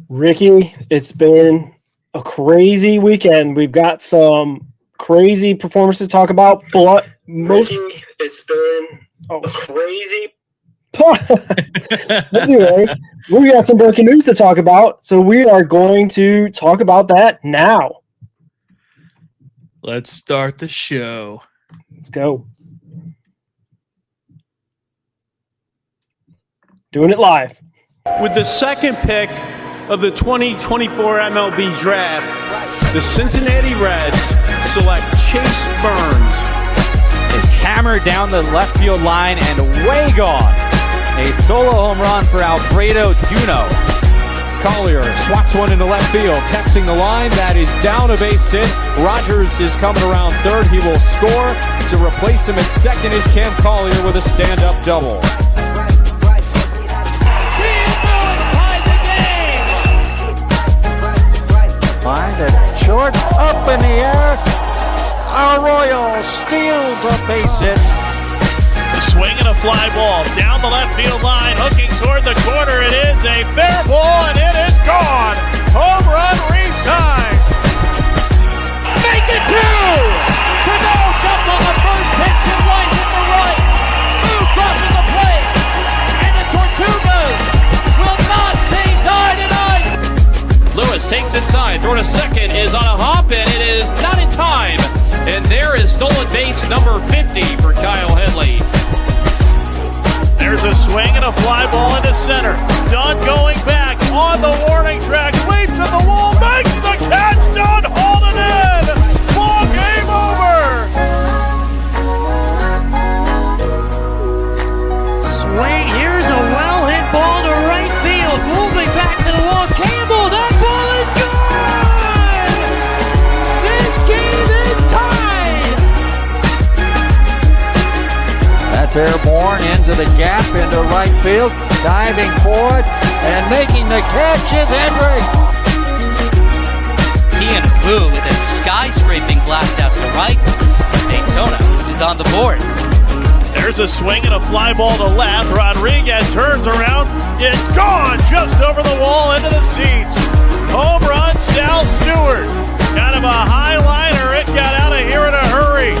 Ricky, it's been a crazy weekend. We've got some crazy performances to talk about, but it's been a crazy. Anyway, we got some breaking news to talk about, so we are going to talk about that now. Let's start the show. Let's go. Doing it live. With the second pick of the 2024 MLB Draft, the Cincinnati Reds select Chase Burns. It's hammered down the left field line and way gone. A solo home run for Alfredo Duno. Collier swats one into left field, testing the line. That is down a base hit. Rogers is coming around third. He will score. To replace him at second is Cam Collier with a stand-up double. Find it short, up in the air. Arroyo steals a base hit. A swing and a fly ball down the left field line, hooking toward the corner. It is a fair ball, and it is gone. Home run re-signs. Make it two! Trudeau jumps on the first pitch and lines it to right. Move crosses the plate, and the Tortugas will not say die tonight. Lewis takes inside, throwing a second, is on a hop, and it is not in time. And there is stolen base number 50 for Kyle Headley. There's a swing and a fly ball into center. Dunn going back on the warning track, leaps at the wall, makes the catch. Dunn hauled it in. Ball game over. Swing, here's a well-hit ball to right field. Moving back to the wall. Campbell, that ball is gone! This game is tied! That's airborne into the gap, into right field, diving forward, and making the catch is Hendrick. Ian Fu with a skyscraping blast out to right. Daytona is on the board. There's a swing and a fly ball to left. Rodriguez turns around. It's gone just over the wall into the seats. Home run, Sal Stewart. Kind of a high-liner. It got out of here in a hurry.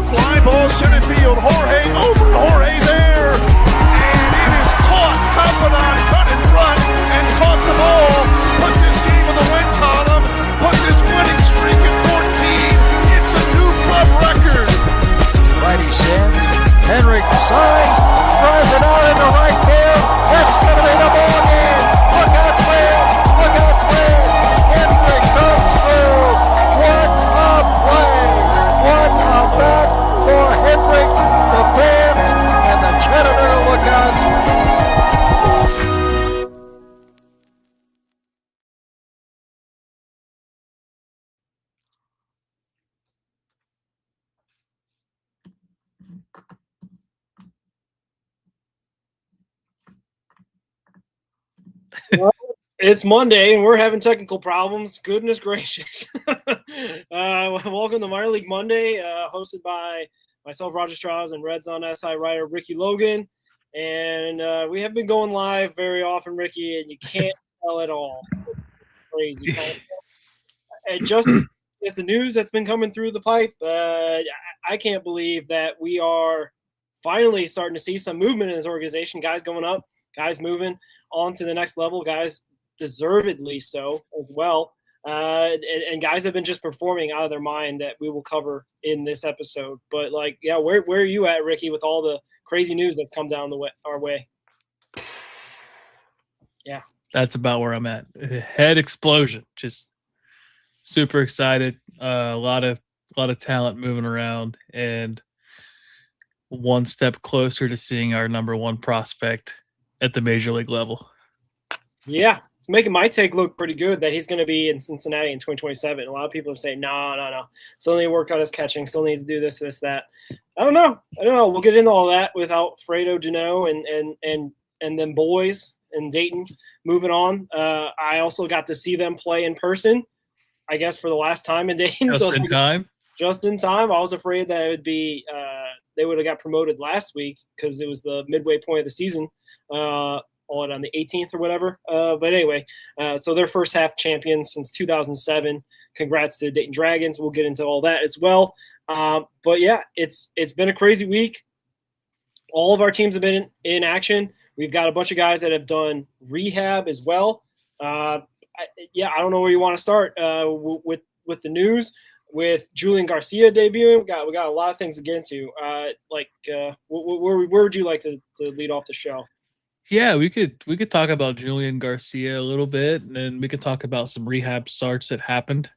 Fly ball center field. Jorge over. Jorge there. And it is caught. Campanon cut in front and caught the ball. Put this game in the win column. Put this winning streak at 14. It's a new club record. Righty sends. Hendrick signs. Drives it out into right field. That's going to be the ball game. Look out, Twin. Look out, Twin. Hendrick comes through. What a play. What a bat for Hendrick, the fans, and the Chattanooga Lookouts. Well, it's Monday and we're having technical problems. Goodness gracious. Welcome to Minor League Monday, hosted by myself, Roger Strauss, and Reds on SI writer Ricky Logan. And we have been going live very often, Ricky, and you can't tell it all. It's crazy. And just it's the news that's been coming through the pipe. I can't believe that we are finally starting to see some movement in this organization. Guys going up, guys moving on to the next level, guys deservedly so as well. And guys have been just performing out of their mind that we will cover in this episode. But where are you at, Ricky, with all the crazy news that's come down our way? Yeah, that's about where I'm at. Head explosion. Just super excited. A lot of talent moving around, and one step closer to seeing our number one prospect at the major league level. Yeah, it's making my take look pretty good that he's going to be in Cincinnati in 2027. A lot of people are saying, no. Still need to work on his catching. Still needs to do this, that. I don't know. We'll get into all that with Alfredo Duno and then boys in Dayton moving on. I also got to see them play in person, I guess, for the last time in Dayton. Just in time. just in time. I was afraid that it would be they would have got promoted last week because it was the midway point of the season on the 18th or whatever. But anyway, so they're first half champions since 2007. Congrats to the Dayton Dragons. We'll get into all that as well. But yeah, it's been a crazy week. All of our teams have been in action. We've got a bunch of guys that have done rehab as well. I don't know where you want to start with the news. With Julian Garcia debuting, we got a lot of things to get into. Where would you like to lead off the show? Yeah, we could talk about Julian Garcia a little bit, and then we could talk about some rehab starts that happened.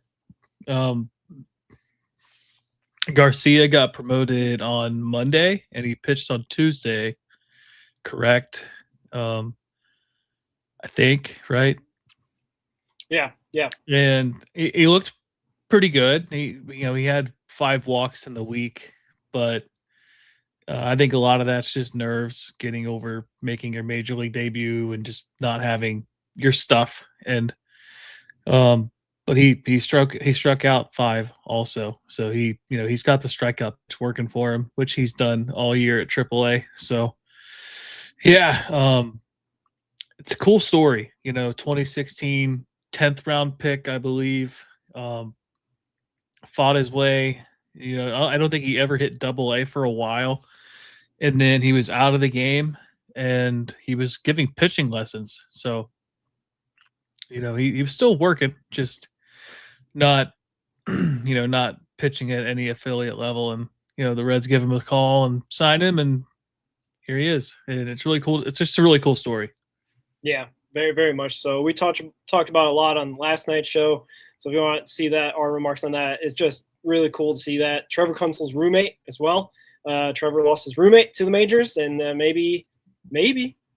Garcia got promoted on Monday, and he pitched on Tuesday. Correct? I think, right? Yeah. And he looked pretty good. He had 5 walks in the week, but I think a lot of that's just nerves getting over making your major league debut and just not having your stuff. And but he struck out 5 also. So he's got the strikeouts working for him, which he's done all year at AAA. So yeah, it's a cool story. 2016 10th round pick, I believe. Fought his way. I don't think he ever hit AA for a while, and then he was out of the game, and he was giving pitching lessons. So, he was still working, just not, not pitching at any affiliate level. And the Reds give him a call and sign him, and here he is. And it's really cool. It's just a really cool story. Yeah, very, very much so. We talked about a lot on last night's show. So if you want to see that, our remarks on that, it's just really cool to see that. Trevor Kunzel's roommate as well. Trevor lost his roommate to the majors, and maybe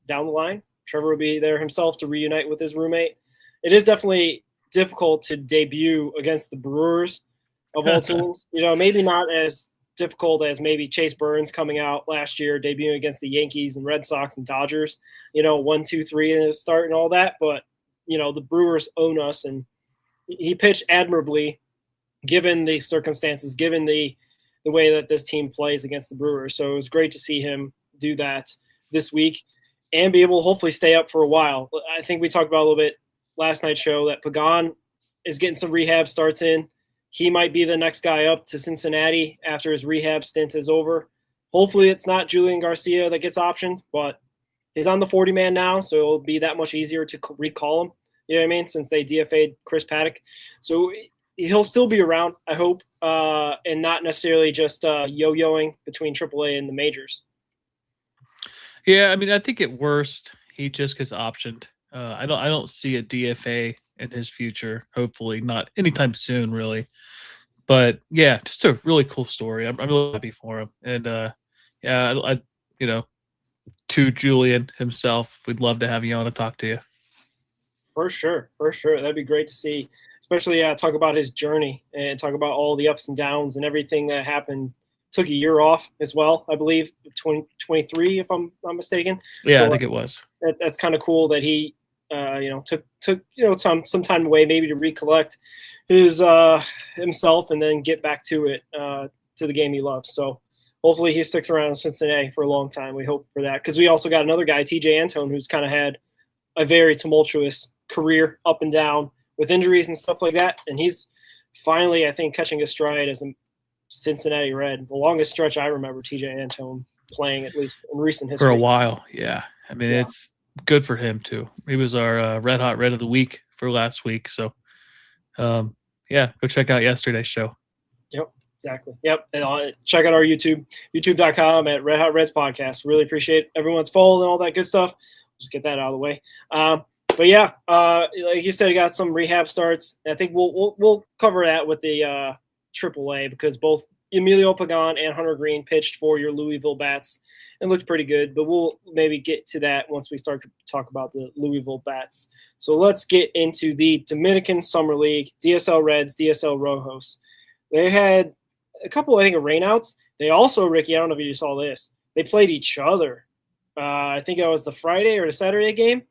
down the line, Trevor will be there himself to reunite with his roommate. It is definitely difficult to debut against the Brewers of all teams. Maybe not as difficult as maybe Chase Burns coming out last year, debuting against the Yankees and Red Sox and Dodgers, 1, 2, 3 in his start and all that. But, the Brewers own us, and he pitched admirably given the circumstances, given the way that this team plays against the Brewers. So it was great to see him do that this week and be able to hopefully stay up for a while. I think we talked about a little bit last night's show that Pagan is getting some rehab starts in. He might be the next guy up to Cincinnati after his rehab stint is over. Hopefully it's not Julian Garcia that gets optioned, but he's on the 40-man now, so it'll be that much easier to recall him, since they DFA'd Chris Paddock. So he'll still be around, I hope, and not necessarily just yo-yoing between AAA and the majors. Yeah, I think at worst, he just gets optioned. I don't see a DFA in his future. Hopefully not anytime soon, really. But yeah, just a really cool story. I'm really happy for him. And to Julian himself, we'd love to have you on to talk to you. For sure. That'd be great to see, especially talk about his journey and talk about all the ups and downs and everything that happened. Took a year off as well, I believe, 2023, if I'm not mistaken. Yeah, so I think it was. That's kind of cool that he, took some time away maybe to recollect his himself and then get back to it, to the game he loves. So hopefully he sticks around in Cincinnati for a long time. We hope for that, because we also got another guy, TJ Antone, who's kind of had a very tumultuous career up and down with injuries and stuff like that. And he's finally, I think, catching his stride as a Cincinnati Red. The longest stretch I remember TJ Antone playing, at least in recent history. For a while, yeah. It's good for him, too. He was our Red Hot Red of the Week for last week. So, go check out yesterday's show. Yep, exactly. Yep, and check out our youtube.com at Red Hot Reds Podcast. Really appreciate everyone's follow and all that good stuff. Just get that out of the way. But yeah, like you said, you got some rehab starts. I think we'll cover that with the AAA, because both Emilio Pagan and Hunter Green pitched for your Louisville Bats and looked pretty good. But we'll maybe get to that once we start to talk about the Louisville Bats. So let's get into the Dominican Summer League, DSL Reds, DSL Rojos. They had a couple, I think, of rainouts. They also, Ricky, I don't know if you saw this, they played each other. I think it was the Friday or the Saturday game.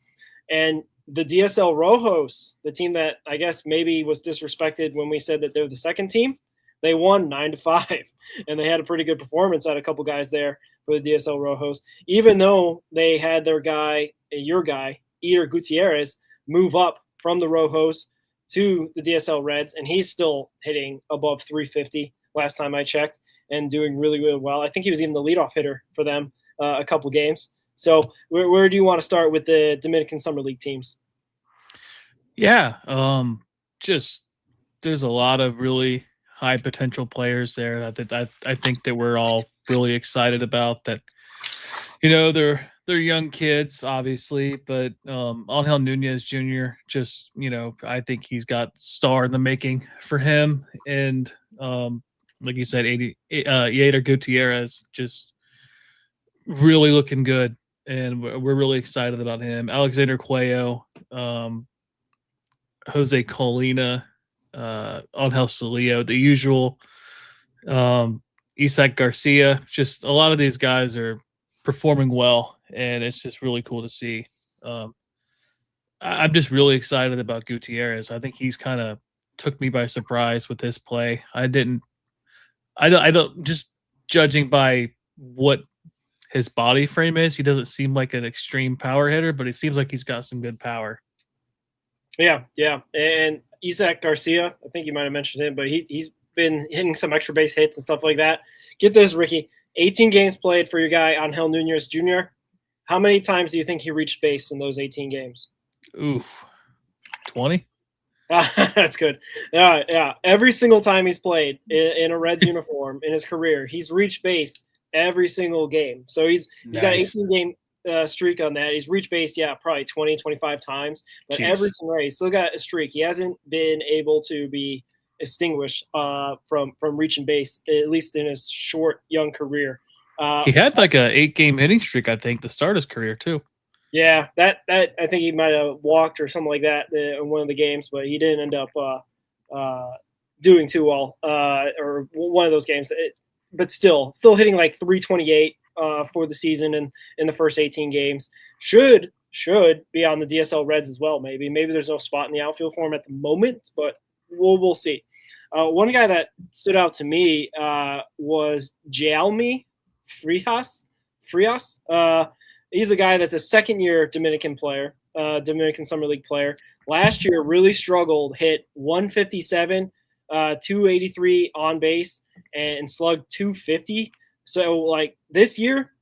And the DSL Rojos, the team that I guess maybe was disrespected when we said that they're the second team, they won 9-5, and they had a pretty good performance at a couple guys there for the DSL Rojos, even though they had their guy, your guy, Eder Gutierrez, move up from the Rojos to the DSL Reds, and he's still hitting above 350 last time I checked and doing really, really well. I think he was even the leadoff hitter for them a couple games. So where do you want to start with the Dominican Summer League teams? Yeah, just there's a lot of really high potential players there that I think that we're all really excited about. That, you know, they're young kids, obviously, but Angel Nunez Jr. just, you know, I think he's got star in the making for him, and like you said, Eder Gutierrez just really looking good, and we're really excited about him. Alexander Cuello, Jose Colina, Angel Celillo, the usual. Isaac Garcia, just a lot of these guys are performing well, and it's just really cool to see. I'm just really excited about Gutierrez. I think he's kind of took me by surprise with his play. I don't just judging by what his body frame is, he doesn't seem like an extreme power hitter, but it seems like he's got some good power. Yeah. And Isaac Garcia, I think you might have mentioned him, but he's been hitting some extra base hits and stuff like that. Get this, Ricky, 18 games played for your guy, Angel Nunez Jr. How many times do you think he reached base in those 18 games? Ooh, 20? That's good. Yeah. Every single time he's played in a Reds uniform in his career, he's reached base every single game. So he's got 18-game streak on that. He's reached base, probably 20, 25 times. But every single race, he's still got a streak. He hasn't been able to be extinguished from reaching base, at least in his short, young career. He had like a 8-game hitting streak, I think, to start his career too. Yeah, that I think he might have walked or something like that in one of the games, but he didn't end up doing too well or one of those games. But still hitting like 328 for the season and in the first 18 games. Should be on the DSL Reds as well. Maybe there's no spot in the outfield for him at the moment, but we'll see. One guy that stood out to me was Jaume Frias. He's a guy that's a second-year Dominican player, Dominican Summer League player. Last year really struggled, hit 157, 283 on base, and slugged 250. So, like, this year,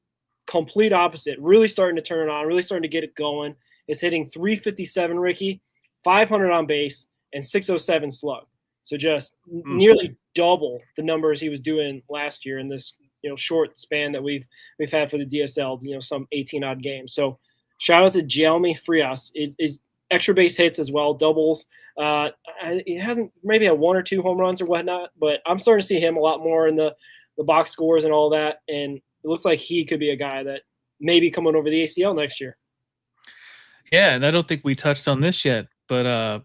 complete opposite. Really starting to turn it on, really starting to get it going. Is hitting 357, Ricky, 500 on base, and 607 slug. So just nearly double the numbers he was doing last year in this short span that we've had for the DSL, some 18-odd games. So shout out to Jaume Frias. Is extra base hits as well, doubles. He hasn't maybe had 1 or 2 home runs or whatnot, but I'm starting to see him a lot more in the box scores and all that, and it looks like he could be a guy that may be coming over the ACL next year. Yeah, and I don't think we touched on this yet, but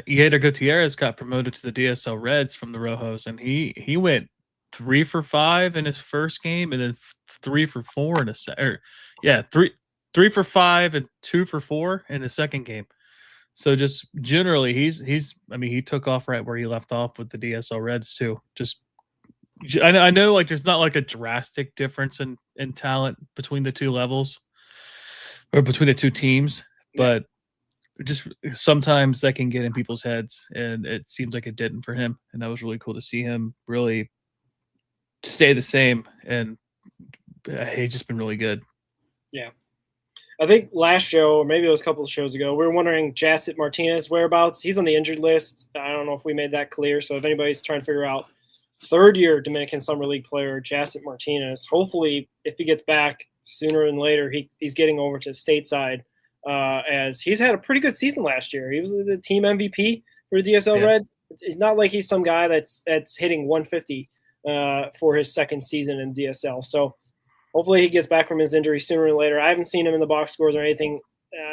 Eder Gutierrez got promoted to the DSL Reds from the Rojos, and he went 3 for 5 in his first game, and then 3 for 4 in a second. 3 for 5 and 2 for 4 in the second game. So just generally, he took off right where he left off with the DSL Reds too. I know like there's not like a drastic difference in talent between the two levels or between the two teams, but just sometimes that can get in people's heads, and it seems like it didn't for him. And that was really cool to see him really stay the same, and he's just been really good. Yeah. I think last show, or maybe it was a couple of shows ago, we were wondering Jacet Martinez whereabouts. He's on the injured list. I don't know if we made that clear. So if anybody's trying to figure out, third-year Dominican Summer League player Jacet Martinez, hopefully if he gets back sooner than later, he's getting over to stateside, as he's had a pretty good season last year. He was the team MVP for the DSL Reds. It's not like he's some guy that's hitting 150 for his second season in DSL. So hopefully he gets back from his injury sooner than later. I haven't seen him in the box scores or anything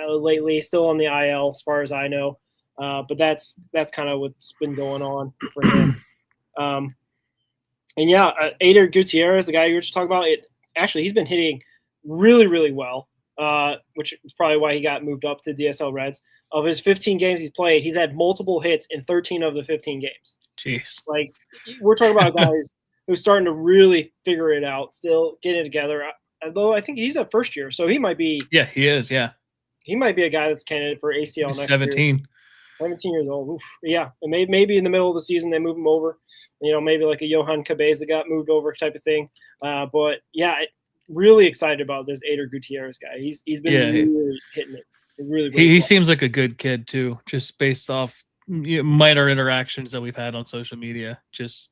lately. Still on the IL as far as I know. But that's kind of what's been going on for him. Eder Gutierrez, the guy you were just talking about, he's been hitting really, really well. which is probably why he got moved up to DSL Reds. Of his 15 games he's played, he's had multiple hits in 13 of the 15 games. Jeez. Like, we're talking about guys who's starting to really figure it out, still getting it together. Although I think he's at first year, so he might be. Yeah, he is. Yeah, he might be a guy that's candidate for ACL he's next 17. year. 17 years old. Oof. Yeah, and maybe in the middle of the season they move him over. Maybe like a Johan Cabeza got moved over type of thing. But yeah, really excited about this Eder Gutierrez guy. He's been really hitting it. Really he seems like a good kid too, just based off minor interactions that we've had on social media. Just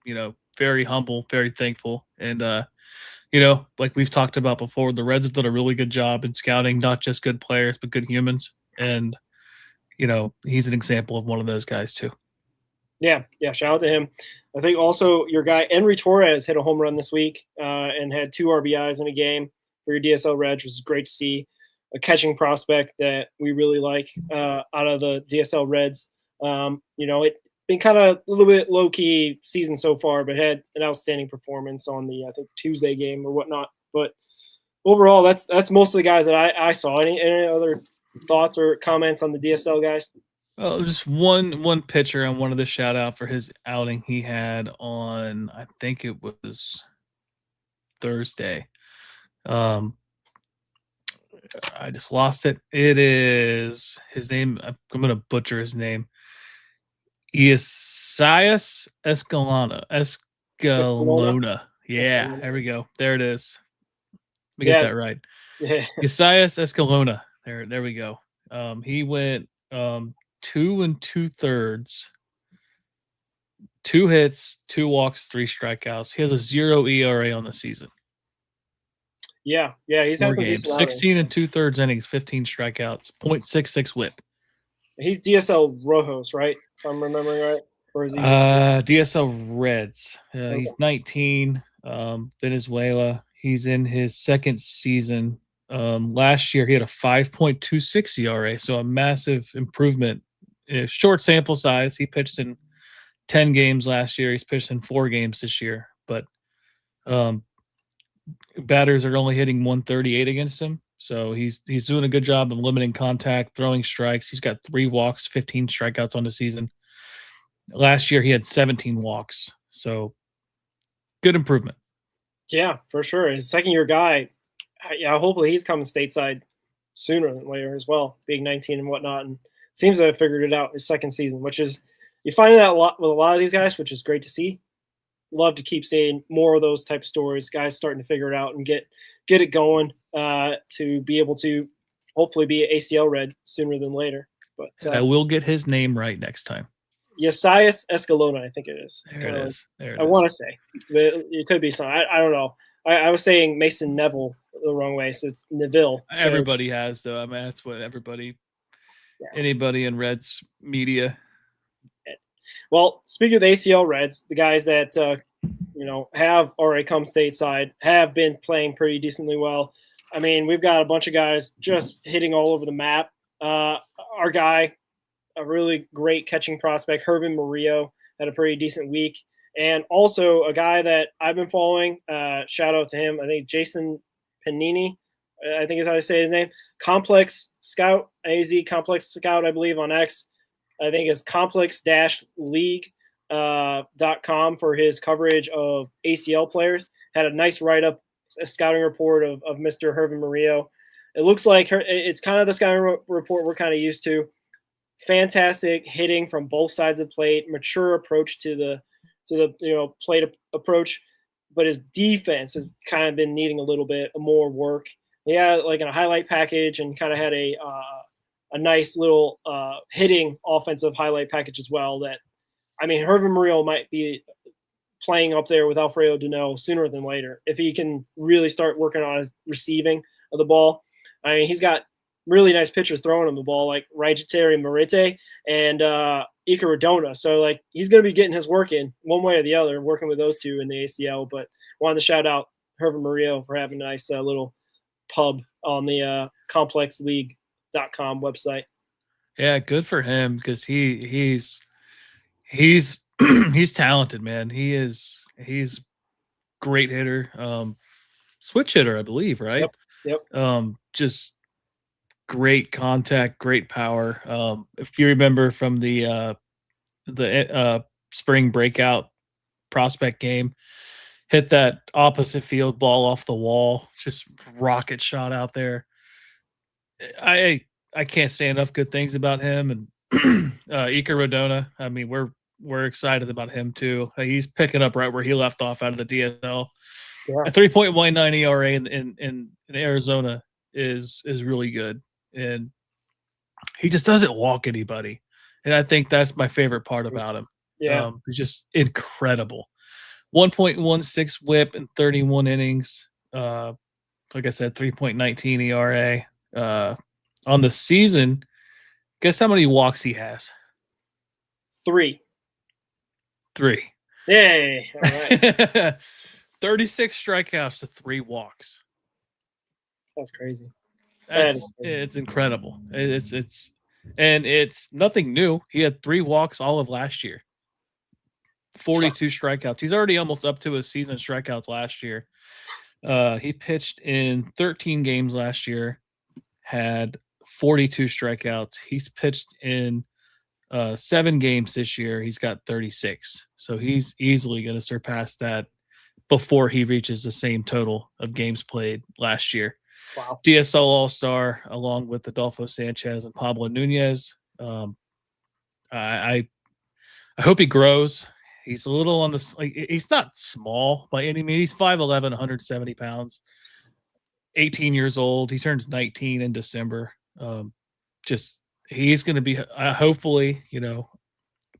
very humble, very thankful, and like we've talked about before, the Reds have done a really good job in scouting not just good players but good humans, and he's an example of one of those guys too. Yeah, shout out to him. I think also your guy Henry Torres hit a home run this week and had 2 RBIs in a game for your DSL Reds, which is great to see. A catching prospect that we really like out of the DSL Reds. It's been kind of a little bit low-key season so far, but had an outstanding performance on the, I think, Tuesday game or whatnot. But overall, that's most of the guys that I saw. Any other thoughts or comments on the DSL guys? Well, just one pitcher I wanted to shout out for his outing he had on, I think it was Thursday. I just lost it. It is his name. I'm going to butcher his name. Isaias Escalona. Yeah, there we go. There it is. Let me get that right. Yeah. Isaias Escalona. There we go. He went 2 2/3, 2 hits, 2 walks, 3 strikeouts. He has a 0 ERA on the season. Yeah, he's had some games. 16 2/3 innings, 15 strikeouts, 0.66 WHIP. He's DSL Rojos, right? If I'm remembering right, or is he? DSL Reds. Okay. He's 19. Venezuela. He's in his second season. Last year he had a 5.26 ERA, so a massive improvement. Short sample size. He pitched in 10 games last year. He's pitched in 4 games this year, but batters are only hitting 138 against him. So he's doing a good job of limiting contact, throwing strikes. He's got 3 walks, 15 strikeouts on the season. Last year he had 17 walks. So good improvement. Yeah, for sure. His second-year guy, hopefully he's coming stateside sooner than later as well, being 19 and whatnot. And seems to have figured it out his second season, which is you find that a lot with a lot of these guys, which is great to see. Love to keep seeing more of those type of stories, guys starting to figure it out and get it going to be able to hopefully be an ACL Red sooner than later. But I will get his name right next time. Isaias Escalona, I think it is. There it is. I want to say. It could be something. I don't know. I was saying Mason Neville the wrong way, so it's Neville. So everybody has, though. I mean, that's what anybody in Reds media. Well, speaking of the ACL Reds, the guys that have already come stateside have been playing pretty decently well. I mean, we've got a bunch of guys just hitting all over the map. Our guy, a really great catching prospect, Hervin Murillo, had a pretty decent week. And also a guy that I've been following, shout out to him, I think Jason Panini, I think is how I say his name, Complex Scout, AZ Complex Scout, I believe, on X. I think it's complex-league.com for his coverage of ACL players. Had a nice write-up, a scouting report of Mr. Hervin Murillo. It looks like it's kind of the scouting report we're kind of used to. Fantastic hitting from both sides of the plate, mature approach to the plate approach, but his defense has kind of been needing a little bit more work. Yeah, like in a highlight package, and kind of had a nice little hitting offensive highlight package as well. That, I mean, Hervin Murillo might be playing up there with Alfredo Duno sooner than later if he can really start working on his receiving of the ball. I mean, he's got really nice pitchers throwing him the ball, like Raijiteri Marite and Ika Radona. So, like, he's going to be getting his work in one way or the other, working with those two in the ACL. But wanted to shout out Hervin Murillo for having a nice little pub on the complexleague.com website. Yeah, good for him, because he's he's talented, man. He's great hitter, switch hitter, I believe, right? Yep. Just great contact, great power. If you remember from the spring breakout prospect game, hit that opposite field ball off the wall, just rocket shot out there. I can't say enough good things about him. And Iker Rodona, I mean, we're excited about him too. He's picking up right where he left off out of the DSL. Yeah. A 3.19 ERA in Arizona is really good, and he just doesn't walk anybody. And I think that's my favorite part about him. Yeah, He's just incredible. 1.16 WHIP in 31 innings. Like I said, 3.19 ERA. On the season, guess how many walks he has? 3. 3. Yay! All right. 36 strikeouts to 3 walks. That's crazy. It's incredible. It's nothing new. He had 3 walks all of last year. 42 strikeouts. He's already almost up to his season strikeouts last year. He pitched in 13 games last year, had 42 strikeouts. He's pitched in 7 games this year. He's got 36. So he's easily going to surpass that before he reaches the same total of games played last year. Wow. DSL All-Star along with Adolfo Sanchez and Pablo Nunez. I hope he grows. He's a little on the he's not small by any means. He's 5'11", 170 pounds, 18 years old. He turns 19 in December. He's going to be hopefully,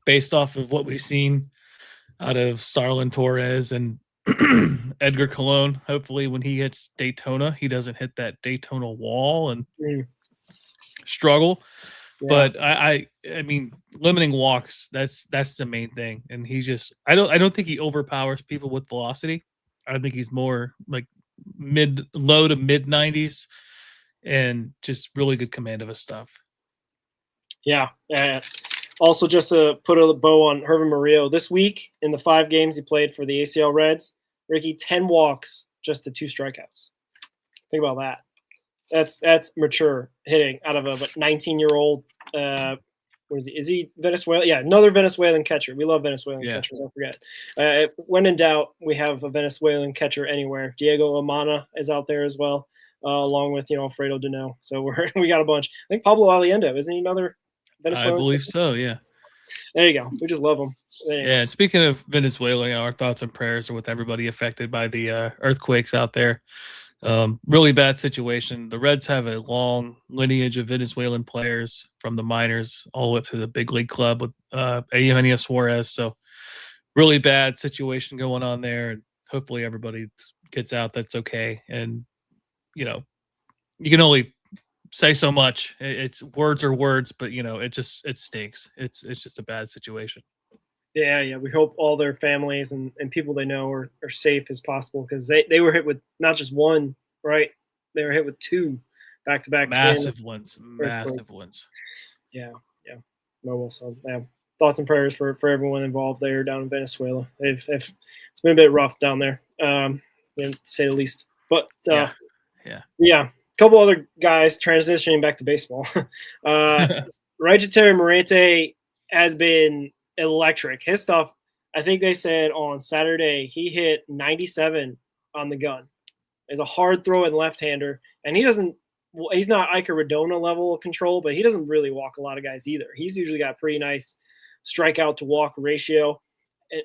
based off of what we've seen out of Starlin Torres and Edgar Colon, hopefully when he hits Daytona, he doesn't hit that Daytona wall and struggle. Yeah. But I mean, limiting walks, that's the main thing. And he just, I don't think he overpowers people with velocity. I think he's more like low to mid 90s and just really good command of his stuff. Yeah. Also, just to put a bow on Herman Murillo, this week in the 5 games he played for the ACL Reds, Ricky, 10 walks, just to 2 strikeouts. Think about that. That's mature hitting out of a 19-year-old. What is he? Is he Venezuelan? Yeah, another Venezuelan catcher. We love Venezuelan catchers. Don't forget. When in doubt, we have a Venezuelan catcher anywhere. Diego Amana is out there as well, along with Alfredo Dano. So we got a bunch. I think Pablo Aliendo, isn't he another Venezuelan? I believe so. Yeah. There you go. We just love him. Yeah, and speaking of Venezuela, our thoughts and prayers are with everybody affected by the earthquakes out there. Really bad situation. The Reds have a long lineage of Venezuelan players from the minors all the way up to the big league club with Eugenio Suarez. So really bad situation going on there. And hopefully everybody gets out that's okay. And, you can only say so much. It's words are words, but, it stinks. It's just a bad situation. Yeah. We hope all their families and people they know are safe as possible because they were hit with not just one, right? They were hit with 2 back-to-back. Massive ones. Yeah. Well, so, yeah. Thoughts and prayers for everyone involved there down in Venezuela. It's been a bit rough down there, to say the least. But, yeah. A couple other guys transitioning back to baseball. Rajateri Morete has been electric. His stuff, I think they said on Saturday, he hit 97 on the gun. Is a hard throwing left-hander, and he's not Iker Rodona level of control, but he doesn't really walk a lot of guys either. He's usually got pretty nice strikeout to walk ratio,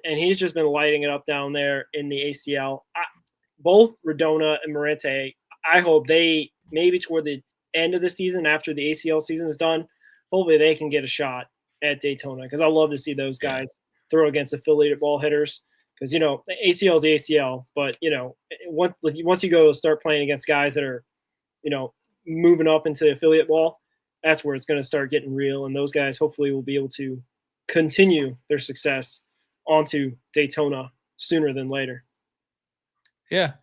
and he's just been lighting it up down there in the ACL. Both Rodona and Morete, I hope they maybe toward the end of the season, after the ACL season is done, hopefully they can get a shot at Daytona, because I love to see those guys throw against affiliated ball hitters, because the ACL is the ACL, but once you go start playing against guys that are moving up into affiliate ball, that's where it's going to start getting real, and those guys hopefully will be able to continue their success onto Daytona sooner than later. Yeah.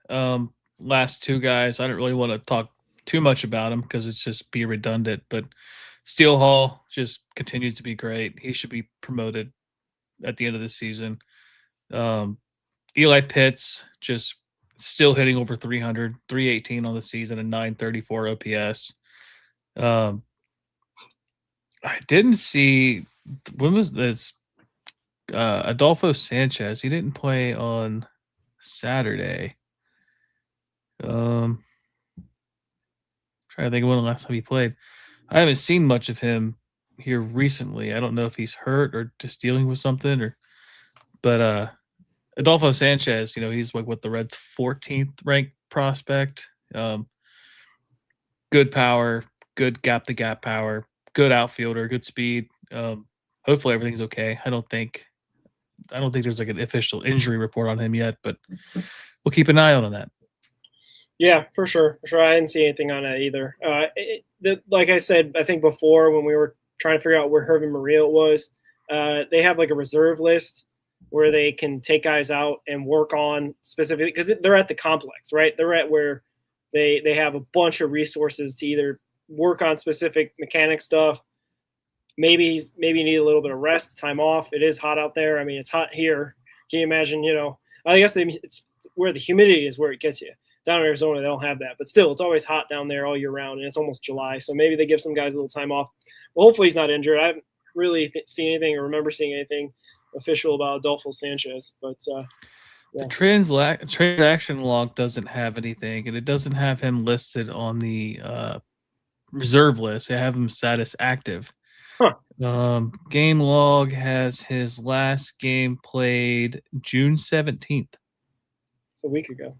Last 2 guys, I don't really want to talk too much about them because it's just be redundant, but Steele Hall just continues to be great. He should be promoted at the end of the season. Eli Pitts just still hitting over 300, 318 on the season and 934 OPS. I didn't see when was this Adolfo Sanchez. He didn't play on Saturday. Trying to think of when the last time he played. I haven't seen much of him here recently. I don't know if he's hurt or just dealing with something but Adolfo Sanchez, he's like what the Reds' 14th ranked prospect. Good power, good gap to gap power, good outfielder, good speed. Hopefully everything's okay. I don't think there's like an official injury report on him yet, but we'll keep an eye on that. Yeah, for sure. I didn't see anything on it either. Like I said, I think before when we were trying to figure out where Hervin Murillo was, they have like a reserve list where they can take guys out and work on specifically because they're at the complex, right? They're at where they have a bunch of resources to either work on specific mechanic stuff. Maybe you need a little bit of rest, time off. It is hot out there. I mean, it's hot here. Can you imagine? I guess it's where the humidity is where it gets you. Down in Arizona, they don't have that. But still, it's always hot down there all year round, and it's almost July. So maybe they give some guys a little time off. Well, hopefully he's not injured. I haven't really seen anything or remember seeing anything official about Adolfo Sanchez. But the transaction log doesn't have anything, and it doesn't have him listed on the reserve list. They have him set as active. Huh. Game log has his last game played June 17th. It's a week ago.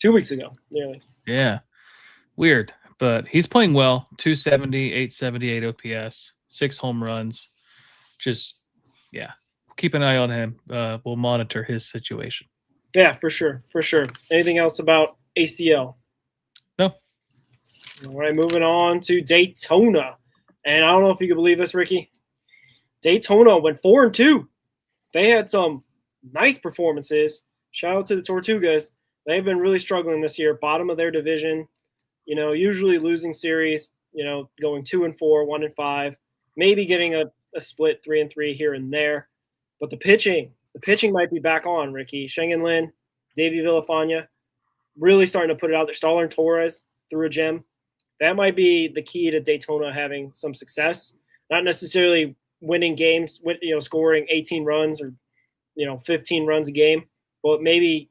2 weeks ago, nearly. Yeah. Weird. But he's playing well. 270, 878 OPS, 6 home runs. Just, yeah. Keep an eye on him. We'll monitor his situation. Yeah, for sure. Anything else about ACL? No. All right, moving on to Daytona. And I don't know if you can believe this, Ricky. Daytona went 4-2. They had some nice performances. Shout out to the Tortugas. They've been really struggling this year, bottom of their division, usually losing series, going 2-4, 1-5, maybe getting a split 3-3 here and there. But the pitching might be back on, Ricky. Shengen Lin, Davey Villafana, really starting to put it out there. Starlin Torres threw a gem. That might be the key to Daytona having some success. Not necessarily winning games, scoring 18 runs or, 15 runs a game, but maybe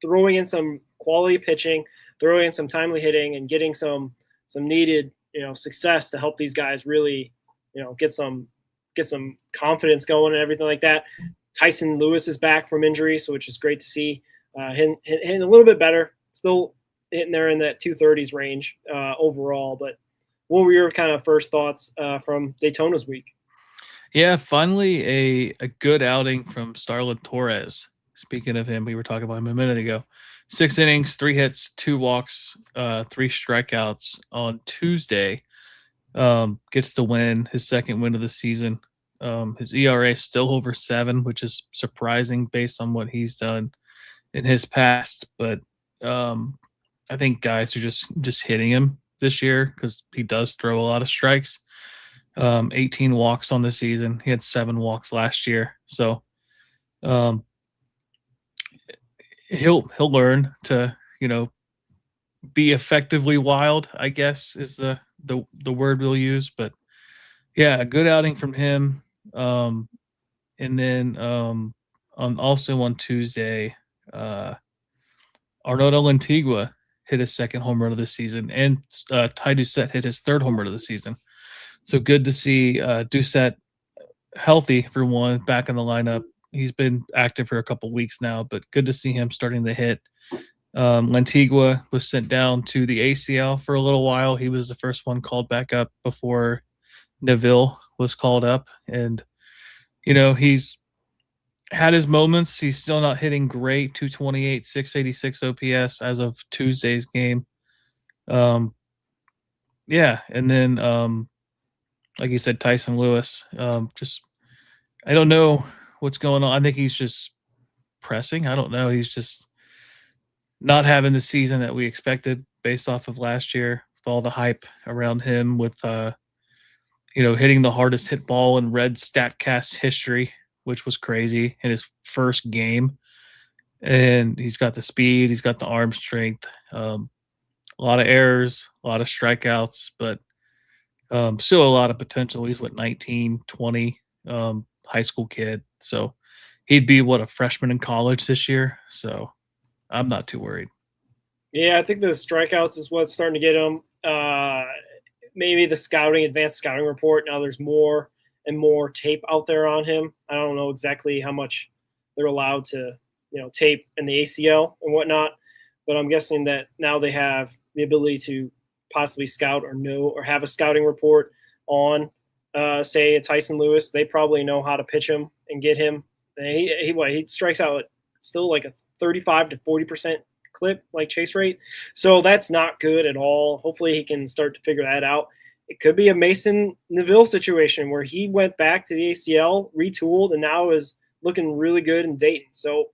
throwing in some quality pitching, throwing in some timely hitting, and getting some needed, success to help these guys really, get some confidence going and everything like that. Tyson Lewis is back from injury, which is great to see. Hitting a little bit better, still hitting there in that 230s range overall. But what were your kind of first thoughts from Daytona's week? Yeah, finally a good outing from Starlin Torres. Speaking of him, we were talking about him a minute ago. 6 innings, 3 hits, 2 walks, 3 strikeouts on Tuesday. Gets the win, his second win of the season. His ERA is still over 7, which is surprising based on what he's done in his past. But I think guys are just hitting him this year because he does throw a lot of strikes. 18 walks on the season. He had 7 walks last year. So he'll learn to, be effectively wild, I guess is the word we'll use. But yeah, a good outing from him. And then also on Tuesday, Arnoldo Lantigua hit his second home run of the season, and Ty Doucette hit his third home run of the season. So good to see Doucette healthy for one, back in the lineup. He's been active for a couple weeks now, but good to see him starting to hit. Lantigua was sent down to the ACL for a little while. He was the first one called back up before Neville was called up. And, he's had his moments. He's still not hitting great, 228, 686 OPS as of Tuesday's game. Yeah, and then, like you said, Tyson Lewis, I don't know what's going on. I think he's just pressing. I don't know. He's just not having the season that we expected based off of last year with all the hype around him with, hitting the hardest hit ball in Red StatCast history, which was crazy in his first game. And he's got the speed. He's got the arm strength. A lot of errors, a lot of strikeouts, but Still a lot of potential. He's 19, 20, high school kid. So he'd be a freshman in college this year. So I'm not too worried. Yeah, I think the strikeouts is what's starting to get him. Maybe the advanced scouting report. Now there's more and more tape out there on him. I don't know exactly how much they're allowed to, tape in the ACL and whatnot, but I'm guessing that now they have the ability to possibly scout or have a scouting report on, say, a Tyson Lewis. They probably know how to pitch him and get him. He strikes out at still like a 35 to 40% clip, like chase rate. So that's not good at all. Hopefully he can start to figure that out. It could be a Mason Neville situation where he went back to the ACL, retooled, and now is looking really good in Dayton. So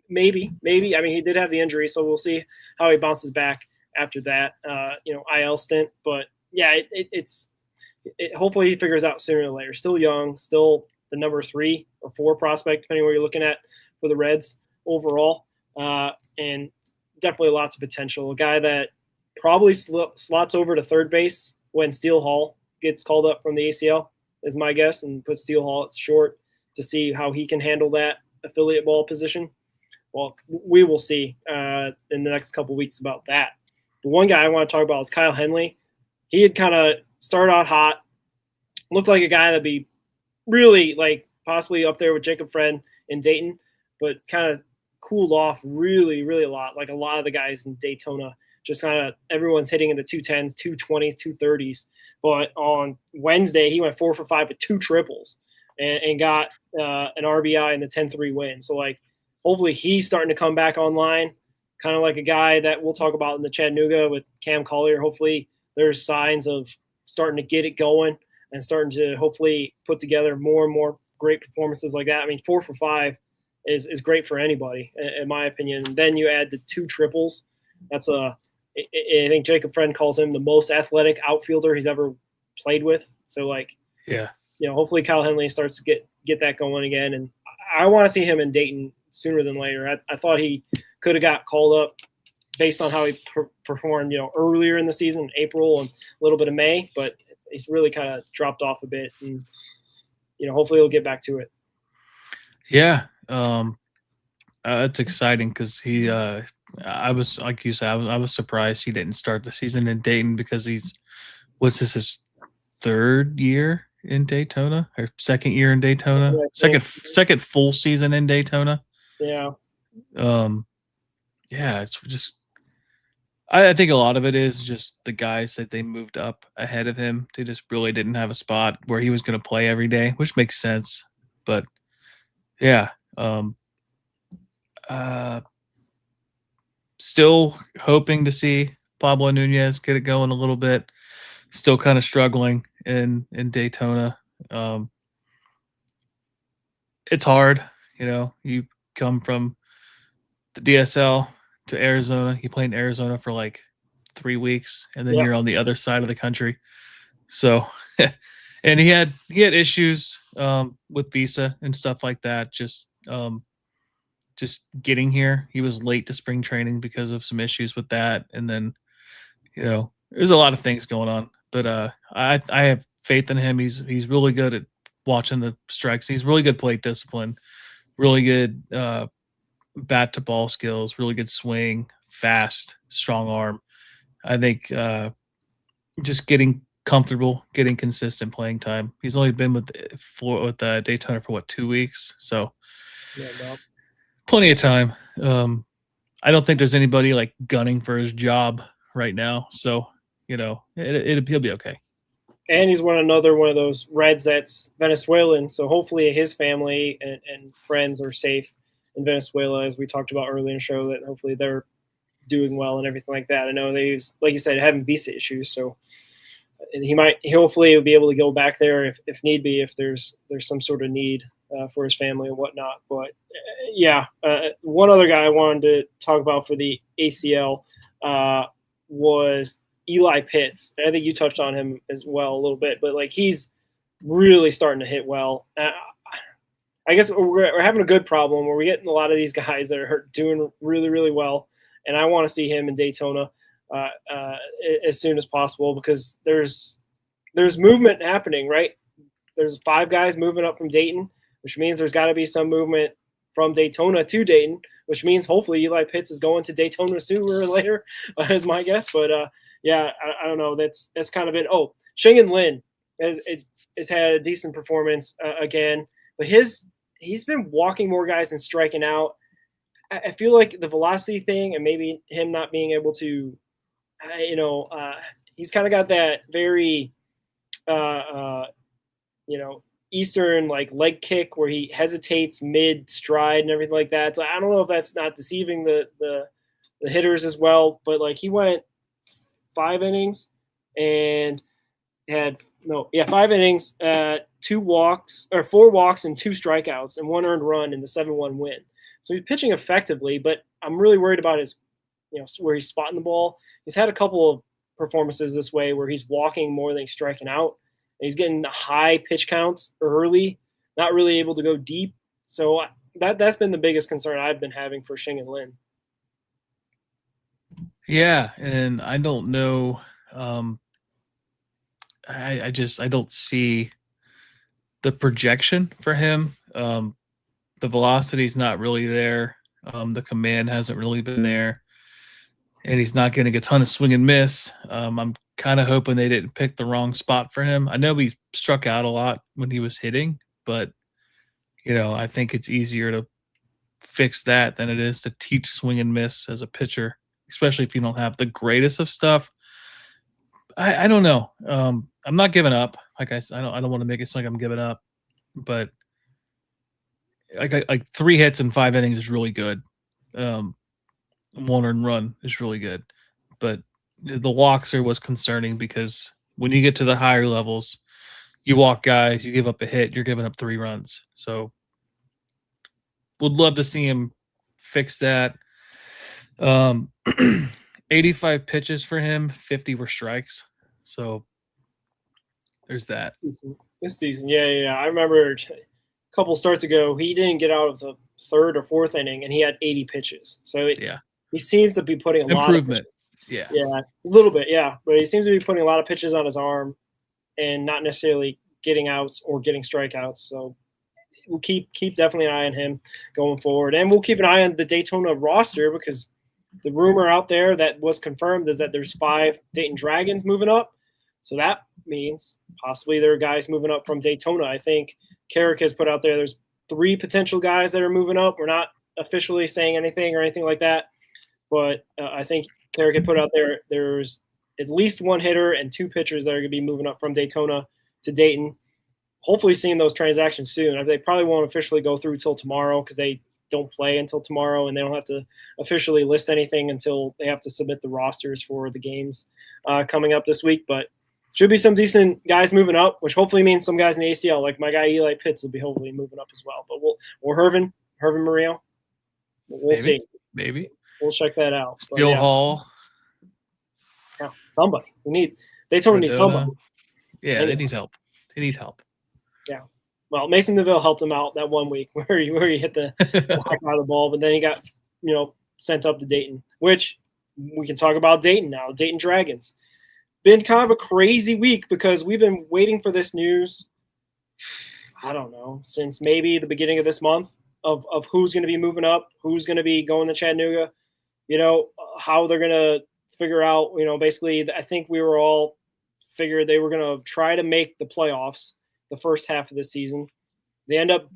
maybe. I mean, he did have the injury, so we'll see how he bounces back after that, IL stint. But yeah, it's hopefully he figures out sooner or later. Still young, still the number 3 or 4 prospect, depending on what you're looking at for the Reds overall. And definitely lots of potential. A guy that probably slots over to third base when Steele Hall gets called up from the ACL is my guess, and puts Steele Hall at short to see how he can handle that affiliate ball position. Well, we will see in the next couple weeks about that. The one guy I want to talk about is Kyle Henley. He had kind of started out hot, looked like a guy that'd be really possibly up there with Jacob Friend in Dayton, but kind of cooled off really, really a lot. Like a lot of the guys in Daytona, just kind of everyone's hitting in the 210s, 220s, 230s. But on Wednesday, he went 4 for 5 with 2 triples and got an RBI in the 10-3 win. So hopefully he's starting to come back online, kind of like a guy that we'll talk about in the Chattanooga with Cam Collier. Hopefully there's signs of starting to get it going and starting to hopefully put together more and more great performances like that. I mean, 4 for 5 is great for anybody, in my opinion. And then you add the 2 triples. That's I think Jacob Friend calls him the most athletic outfielder he's ever played with. So hopefully Kyle Henley starts to get that going again. And I want to see him in Dayton sooner than later. I thought he could have got called up based on how he performed, earlier in the season, April and a little bit of May, but he's really kind of dropped off a bit, and hopefully he'll get back to it. Yeah, it's exciting because he. I was like you said, I was surprised he didn't start the season in Dayton because his 3rd year in Daytona or 2nd year in Daytona, second full season in Daytona. Yeah. Yeah, it's just. I think a lot of it is just the guys that they moved up ahead of him. They just really didn't have a spot where he was going to play every day, which makes sense. But yeah, still hoping to see Pablo Nunez get it going a little bit. Still kind of struggling in Daytona. It's hard, you come from the DSL to Arizona. You play in Arizona for 3 weeks, and then you're on the other side of the country. So, and he had issues with visa and stuff like that. Just getting here, he was late to spring training because of some issues with that, and then there's a lot of things going on. But I have faith in him. He's really good at watching the strikes. He's really good plate discipline, really good bat to ball skills, really good swing, fast, strong arm. I think just getting comfortable, getting consistent playing time. He's only been with Daytona for 2 weeks, so plenty of time. I don't think there's anybody gunning for his job right now, so he'll be okay. And he's another one of those Reds that's Venezuelan, so hopefully his family and friends are safe in Venezuela, as we talked about earlier in the show, that hopefully they're doing well and everything like that. I know they use, like you said, having visa issues, so hopefully he'll be able to go back there if need be, if there's some sort of need for his family and whatnot. But one other guy I wanted to talk about for the ACL was Eli Pitts. I think you touched on him as well a little bit, but he's really starting to hit well. I guess we're having a good problem where we're getting a lot of these guys that are doing really, really well. And I want to see him in Daytona as soon as possible, because there's there's movement happening, right? There's 5 guys moving up from Dayton, which means there's got to be some movement from Daytona to Dayton, which means hopefully Eli Pitts is going to Daytona sooner or later, is my guess. But yeah, I don't know. That's kind of it. Oh, Shingen Lin has had a decent performance again, but he's been walking more guys and striking out. I feel like the velocity thing and maybe him not being able to, he's kind of got that very, Eastern like leg kick where he hesitates mid stride and everything like that. So I don't know if that's not deceiving the hitters as well, but like he went 5 innings and had 5 innings, 4 walks and 2 strikeouts and 1 earned run in the 7-1 win. So he's pitching effectively, but I'm really worried about his, where he's spotting the ball. He's had a couple of performances this way where he's walking more than he's striking out. And he's getting high pitch counts early, not really able to go deep. So that's been the biggest concern I've been having for Shingen Lin. Yeah, and I don't know. I don't see the projection for him. The velocity's not really there. The command hasn't really been there, and he's not getting a ton of swing and miss. I'm kind of hoping they didn't pick the wrong spot for him. I know he struck out a lot when he was hitting, but I think it's easier to fix that than it is to teach swing and miss as a pitcher, especially if you don't have the greatest of stuff. I don't know. I'm not giving up. Like I said, I don't want to make it sound like I'm giving up, but like 3 hits in 5 innings is really good. 1 earned run is really good, but the walks was concerning because when you get to the higher levels, you walk guys, you give up a hit, you're giving up 3 runs. So would love to see him fix that. 85 pitches for him, 50 were strikes. So there's that. This season, yeah. I remember a couple starts ago, he didn't get out of the 3rd or 4th inning, and he had 80 pitches. So he seems to be putting a lot of pitches. Yeah, a little bit, yeah. But he seems to be putting a lot of pitches on his arm and not necessarily getting outs or getting strikeouts. So we'll keep definitely an eye on him going forward. And we'll keep an eye on the Daytona roster because the rumor out there that was confirmed is that there's 5 Dayton Dragons moving up. So that means possibly there are guys moving up from Daytona. I think Carrick has put out there's 3 potential guys that are moving up. We're not officially saying anything or anything like that, but I think Carrick had put out there's at least 1 hitter and 2 pitchers that are going to be moving up from Daytona to Dayton. Hopefully seeing those transactions soon. They probably won't officially go through till tomorrow because they don't play until tomorrow, and they don't have to officially list anything until they have to submit the rosters for the games coming up this week. But should be some decent guys moving up, which hopefully means some guys in the ACL, like my guy Eli Pitts, will be hopefully moving up as well. But we'll Hervin Murillo. We'll see. Maybe. We'll check that out. Still Hall. Yeah, somebody. Daytona needs somebody. Yeah, anyway. They need help. Yeah. Well, Mason DeVille helped him out that 1 week where he hit the heck out of the ball, but then he got sent up to Dayton, which we can talk about Dayton now. Dayton Dragons. Been kind of a crazy week because we've been waiting for this news, I don't know, since maybe the beginning of this month of who's going to be moving up, who's going to be going to Chattanooga, how they're going to figure out, basically I think we were all figured they were going to try to make the playoffs the first half of the season. They end up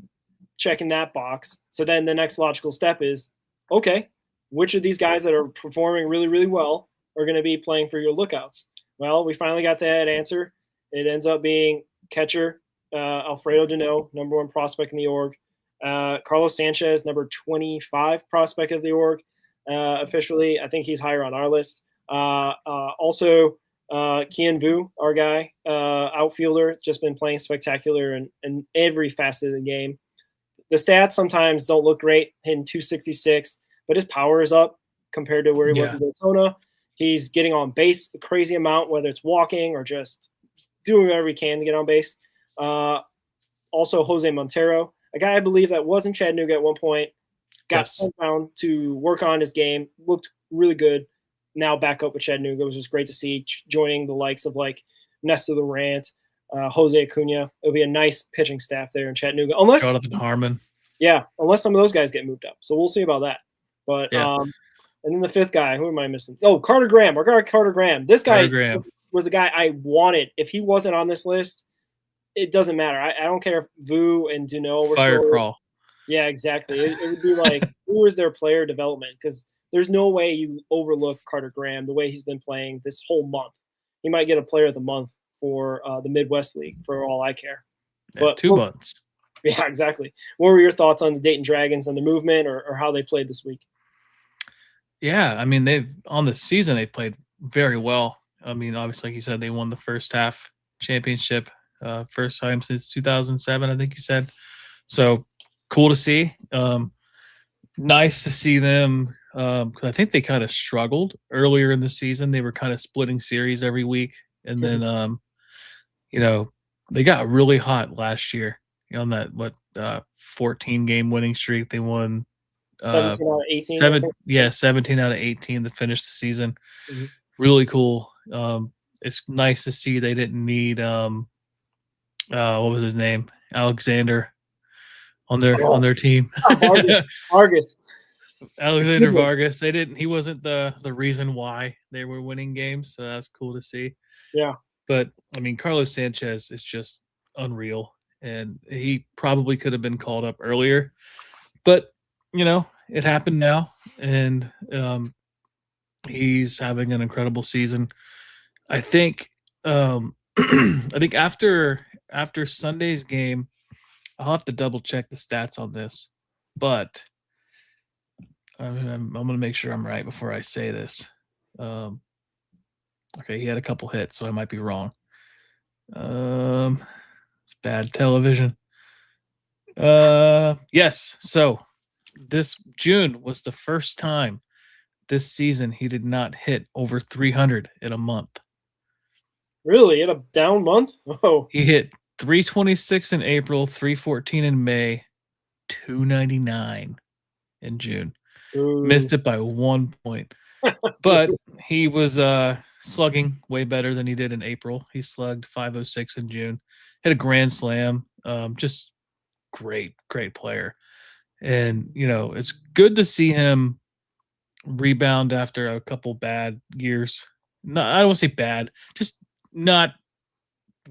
checking that box. So then the next logical step is, okay, which of these guys that are performing really, really well are going to be playing for your lookouts? Well, we finally got that answer. It ends up being catcher Alfredo Dano, number 1 prospect in the org. Carlos Sanchez, number 25 prospect of the org. Officially, I think he's higher on our list. Also, Kian Vu, our guy, outfielder, just been playing spectacular in every facet of the game. The stats sometimes don't look great, hitting 266, but his power is up compared to where he was in Daytona. He's getting on base a crazy amount, whether it's walking or just doing whatever he can to get on base. Also, Jose Montero, a guy I believe that was in Chattanooga at one point, got sent down to work on his game, looked really good. Now back up with Chattanooga, which is great to see, joining the likes of like Nestor Durant, Jose Acuna. It'll be a nice pitching staff there in Chattanooga. Unless Jonathan Harmon. Yeah, unless some of those guys get moved up. So we'll see about that. But Yeah. and then the fifth guy, who am I missing? Oh, Carter Graham. Our guy Carter Graham. This guy Carter Graham. was the guy I wanted. If he wasn't on this list, it doesn't matter. I don't care if Vu and Duneau were Fire still. crawl. Yeah, exactly. It would be like, who is their player development? Because there's no way you overlook Carter Graham the way he's been playing this whole month. He might get a player of the month for the Midwest League for all I care. Yeah, But 2 months. Yeah, exactly. What were your thoughts on the Dayton Dragons and the movement or how they played this week? Yeah, I mean, on the season they played very well. I mean, obviously, like you said, they won the first half championship, first time since 2007, I think you said. So cool to see. Nice to see them because I think they kind of struggled earlier in the season. They were kind of splitting series every week, and then they got really hot last year on that 14-game winning streak. They won 17 out of 18. 17 out of 18 to finish the season. Mm-hmm. Really cool. It's nice to see they didn't need what was his name? Alexander on their team. Vargas. Alexander Vargas. He wasn't the reason why they were winning games, so that's cool to see. Yeah. But I mean, Carlos Sanchez is just unreal, and he probably could have been called up earlier, but it happened now, and he's having an incredible season. I think after Sunday's game, I'll have to double check the stats on this, but I'm going to make sure I'm right before I say this. Okay, he had a couple hits, so I might be wrong. It's bad television. Yes, so this June was the first time this season he did not hit over 300 in a month. Really? In a down month? Oh. He hit 326 in April, 314 in May, 299 in June. Ooh. Missed it by 1 point. But he was slugging way better than he did in April. He slugged 506 in June. Hit a grand slam. Just great player. And, it's good to see him rebound after a couple bad years. No, I don't want to say bad, just not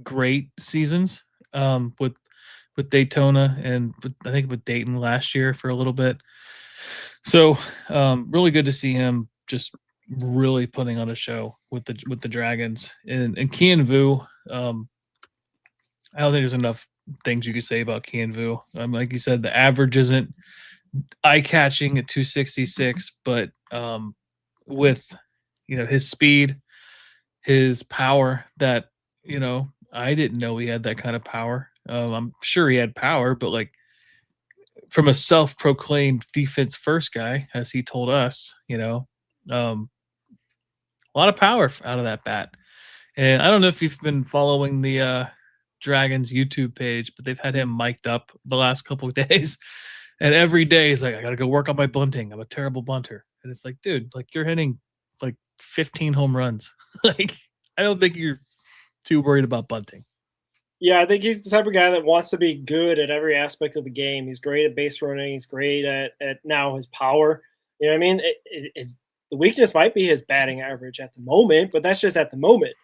great seasons with Daytona and I think with Dayton last year for a little bit. So really good to see him just really putting on a show with the Dragons and Kian Vu. I don't think there's enough things you could say about Kian Vu. Like you said, the average isn't eye-catching at 266, but with his speed, his power that I didn't know he had that kind of power. I'm sure he had power, but like from a self-proclaimed defense first guy, as he told us, a lot of power out of that bat. And I don't know if you've been following the Dragons YouTube page, but they've had him mic'd up the last couple of days. And every day he's like, I got to go work on my bunting. I'm a terrible bunter. And it's like, dude, like you're hitting like 15 home runs. Like, I don't think you're too worried about bunting. Yeah, I think he's the type of guy that wants to be good at every aspect of the game. He's great at base running. He's great at now his power. You know what I mean? The weakness might be his batting average at the moment, but that's just at the moment.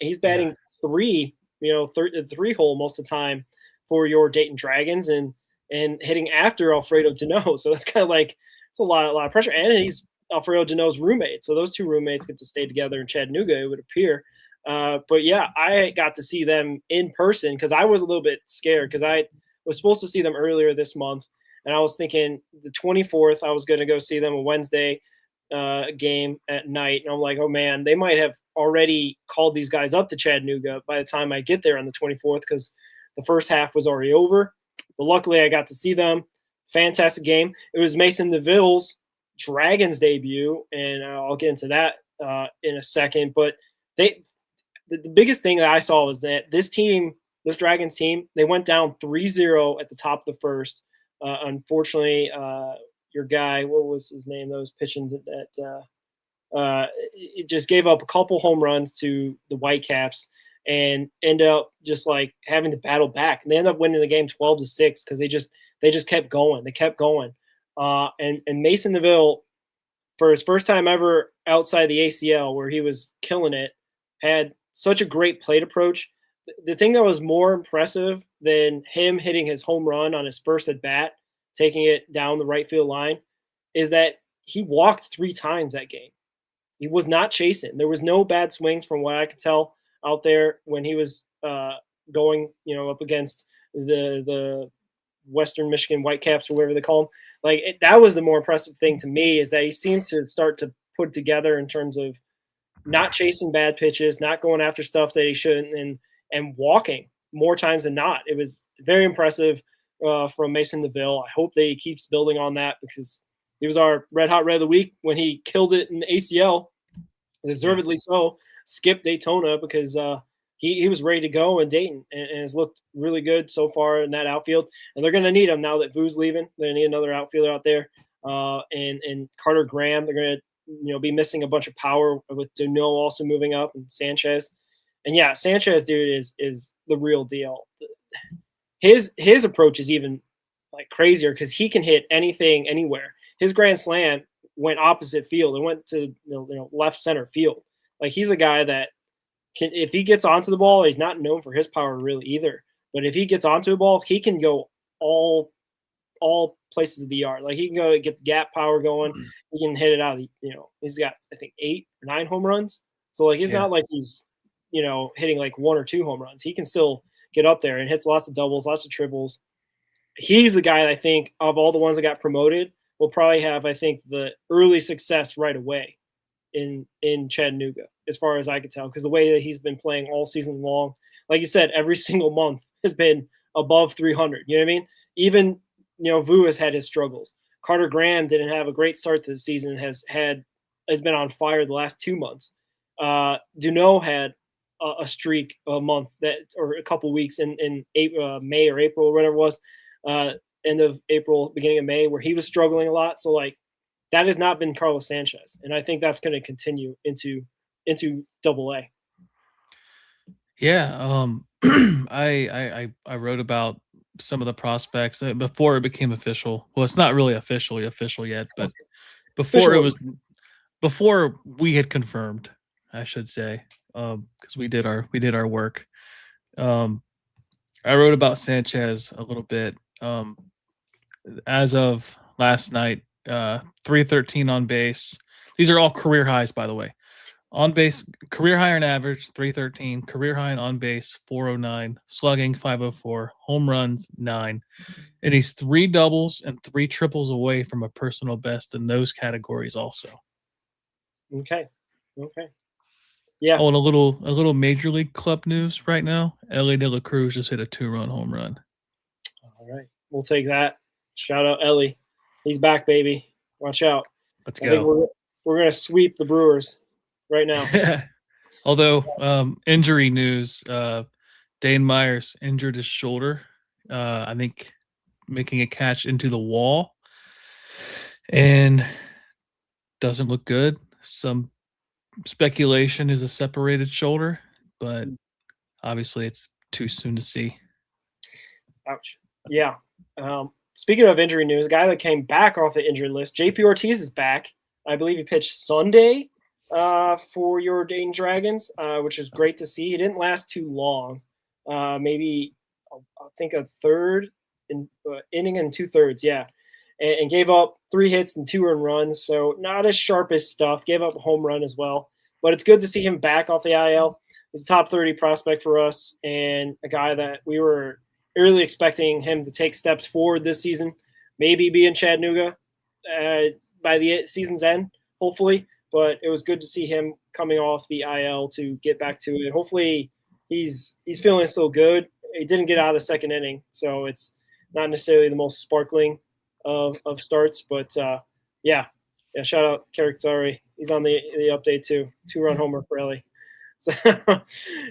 He's batting three hole most of the time for your Dayton Dragons and hitting after Alfredo Duneau. So that's kind of like it's a lot of pressure. And he's Alfredo Duneau's roommate. So those two roommates get to stay together in Chattanooga, it would appear. But yeah, I got to see them in person because I was a little bit scared because I was supposed to see them earlier this month. And I was thinking the 24th, I was going to go see them a Wednesday game at night. And I'm like, oh man, they might have already called these guys up to Chattanooga by the time I get there on the 24th because the first half was already over. But luckily I got to see them. Fantastic game. It was Mason DeVille's Dragons debut, and I'll get into that in a second. But the biggest thing that I saw was that this Dragons team, they went down 3-0 at the top of the first. Unfortunately, your guy, what was his name, that was pitching that it just gave up a couple home runs to the Whitecaps. and end up just like having to battle back. And they end up winning the game 12-6 because they just kept going. They kept going. And Mason DeVille, for his first time ever outside the ACL, where he was killing it, had such a great plate approach. The thing that was more impressive than him hitting his home run on his first at bat, taking it down the right field line, is that he walked 3 times that game. He was not chasing. There was no bad swings from what I could tell out there when he was going, up against the Western Michigan Whitecaps or whatever they call them. That was the more impressive thing to me, is that he seems to start to put together in terms of not chasing bad pitches, not going after stuff that he shouldn't, and walking more times than not. It was very impressive from Mason DeVille. I hope that he keeps building on that, because he was our Red Hot Red of the Week when he killed it in the ACL, deservedly so. Skipped Daytona because he was ready to go in Dayton and has looked really good so far in that outfield. And they're going to need him now that Vu's leaving. They're going to need another outfielder out there. And Carter Graham, they're going to be missing a bunch of power with Duneau also moving up, and Sanchez. And yeah, Sanchez, dude, is the real deal. His approach is even like crazier because he can hit anything, anywhere. His grand slam went opposite field and went to left center field. Like, he's a guy that can, if he gets onto the ball, he's not known for his power really either. But if he gets onto a ball, he can go all places of the yard. Like, he can go get the gap power going. He can hit it out of he's got, I think, 8 or 9 home runs. So like, it's not like he's hitting like 1 or 2 home runs. He can still get up there and hits lots of doubles, lots of triples. He's the guy that I think of all the ones that got promoted will probably have, I think, the early success right away in Chattanooga, as far as I could tell, because the way that he's been playing all season long, like you said, every single month has been above 300. You know what I mean? Even, Vu has had his struggles. Carter Graham didn't have a great start to the season, has been on fire the last 2 months. Duneau had a streak, a month or a couple weeks in April, May or April or whatever it was, end of April, beginning of May, where he was struggling a lot. So like, that has not been Carlos Sanchez, and I think that's going to continue into AA. Yeah, I wrote about some of the prospects before it became official. Well, it's not really official yet, but before we had confirmed, I should say, because we did our work. I wrote about Sanchez a little bit. As of last night, 313 on base. These are all career highs, by the way. On base, career high on average, 313. Career high on base, 409. Slugging, 504. Home runs, 9. And he's 3 doubles and 3 triples away from a personal best in those categories also. Okay. Yeah. Oh, and a little Major League Club news right now. Ellie De La Cruz just hit a 2-run home run. All right. We'll take that. Shout out Ellie. He's back, baby. Watch out. Let's I go. think we're going to sweep the Brewers right now. Although, injury news, Dane Myers injured his shoulder. I think making a catch into the wall. And doesn't look good. Some speculation is a separated shoulder, but obviously it's too soon to see. Ouch. Yeah. Speaking of injury news, a guy that came back off the injury list, JP Ortiz is back. I believe he pitched Sunday for your Dayton Dragons, which is great to see. He didn't last too long. Maybe, I think, a third inning and 2/3, yeah. And gave up 3 hits and 2 earned runs, so not as sharp as stuff. Gave up a home run as well. But it's good to see him back off the IL. He's a top 30 prospect for us, and a guy that we were really expecting him to take steps forward this season, maybe be in Chattanooga by the season's end, hopefully. But it was good to see him coming off the IL to get back to it. Hopefully he's feeling still good. He didn't get out of the second inning, so it's not necessarily the most sparkling of starts. But, yeah, shout out Carrick. He's on the update too. 2-run homer for Ellie. So,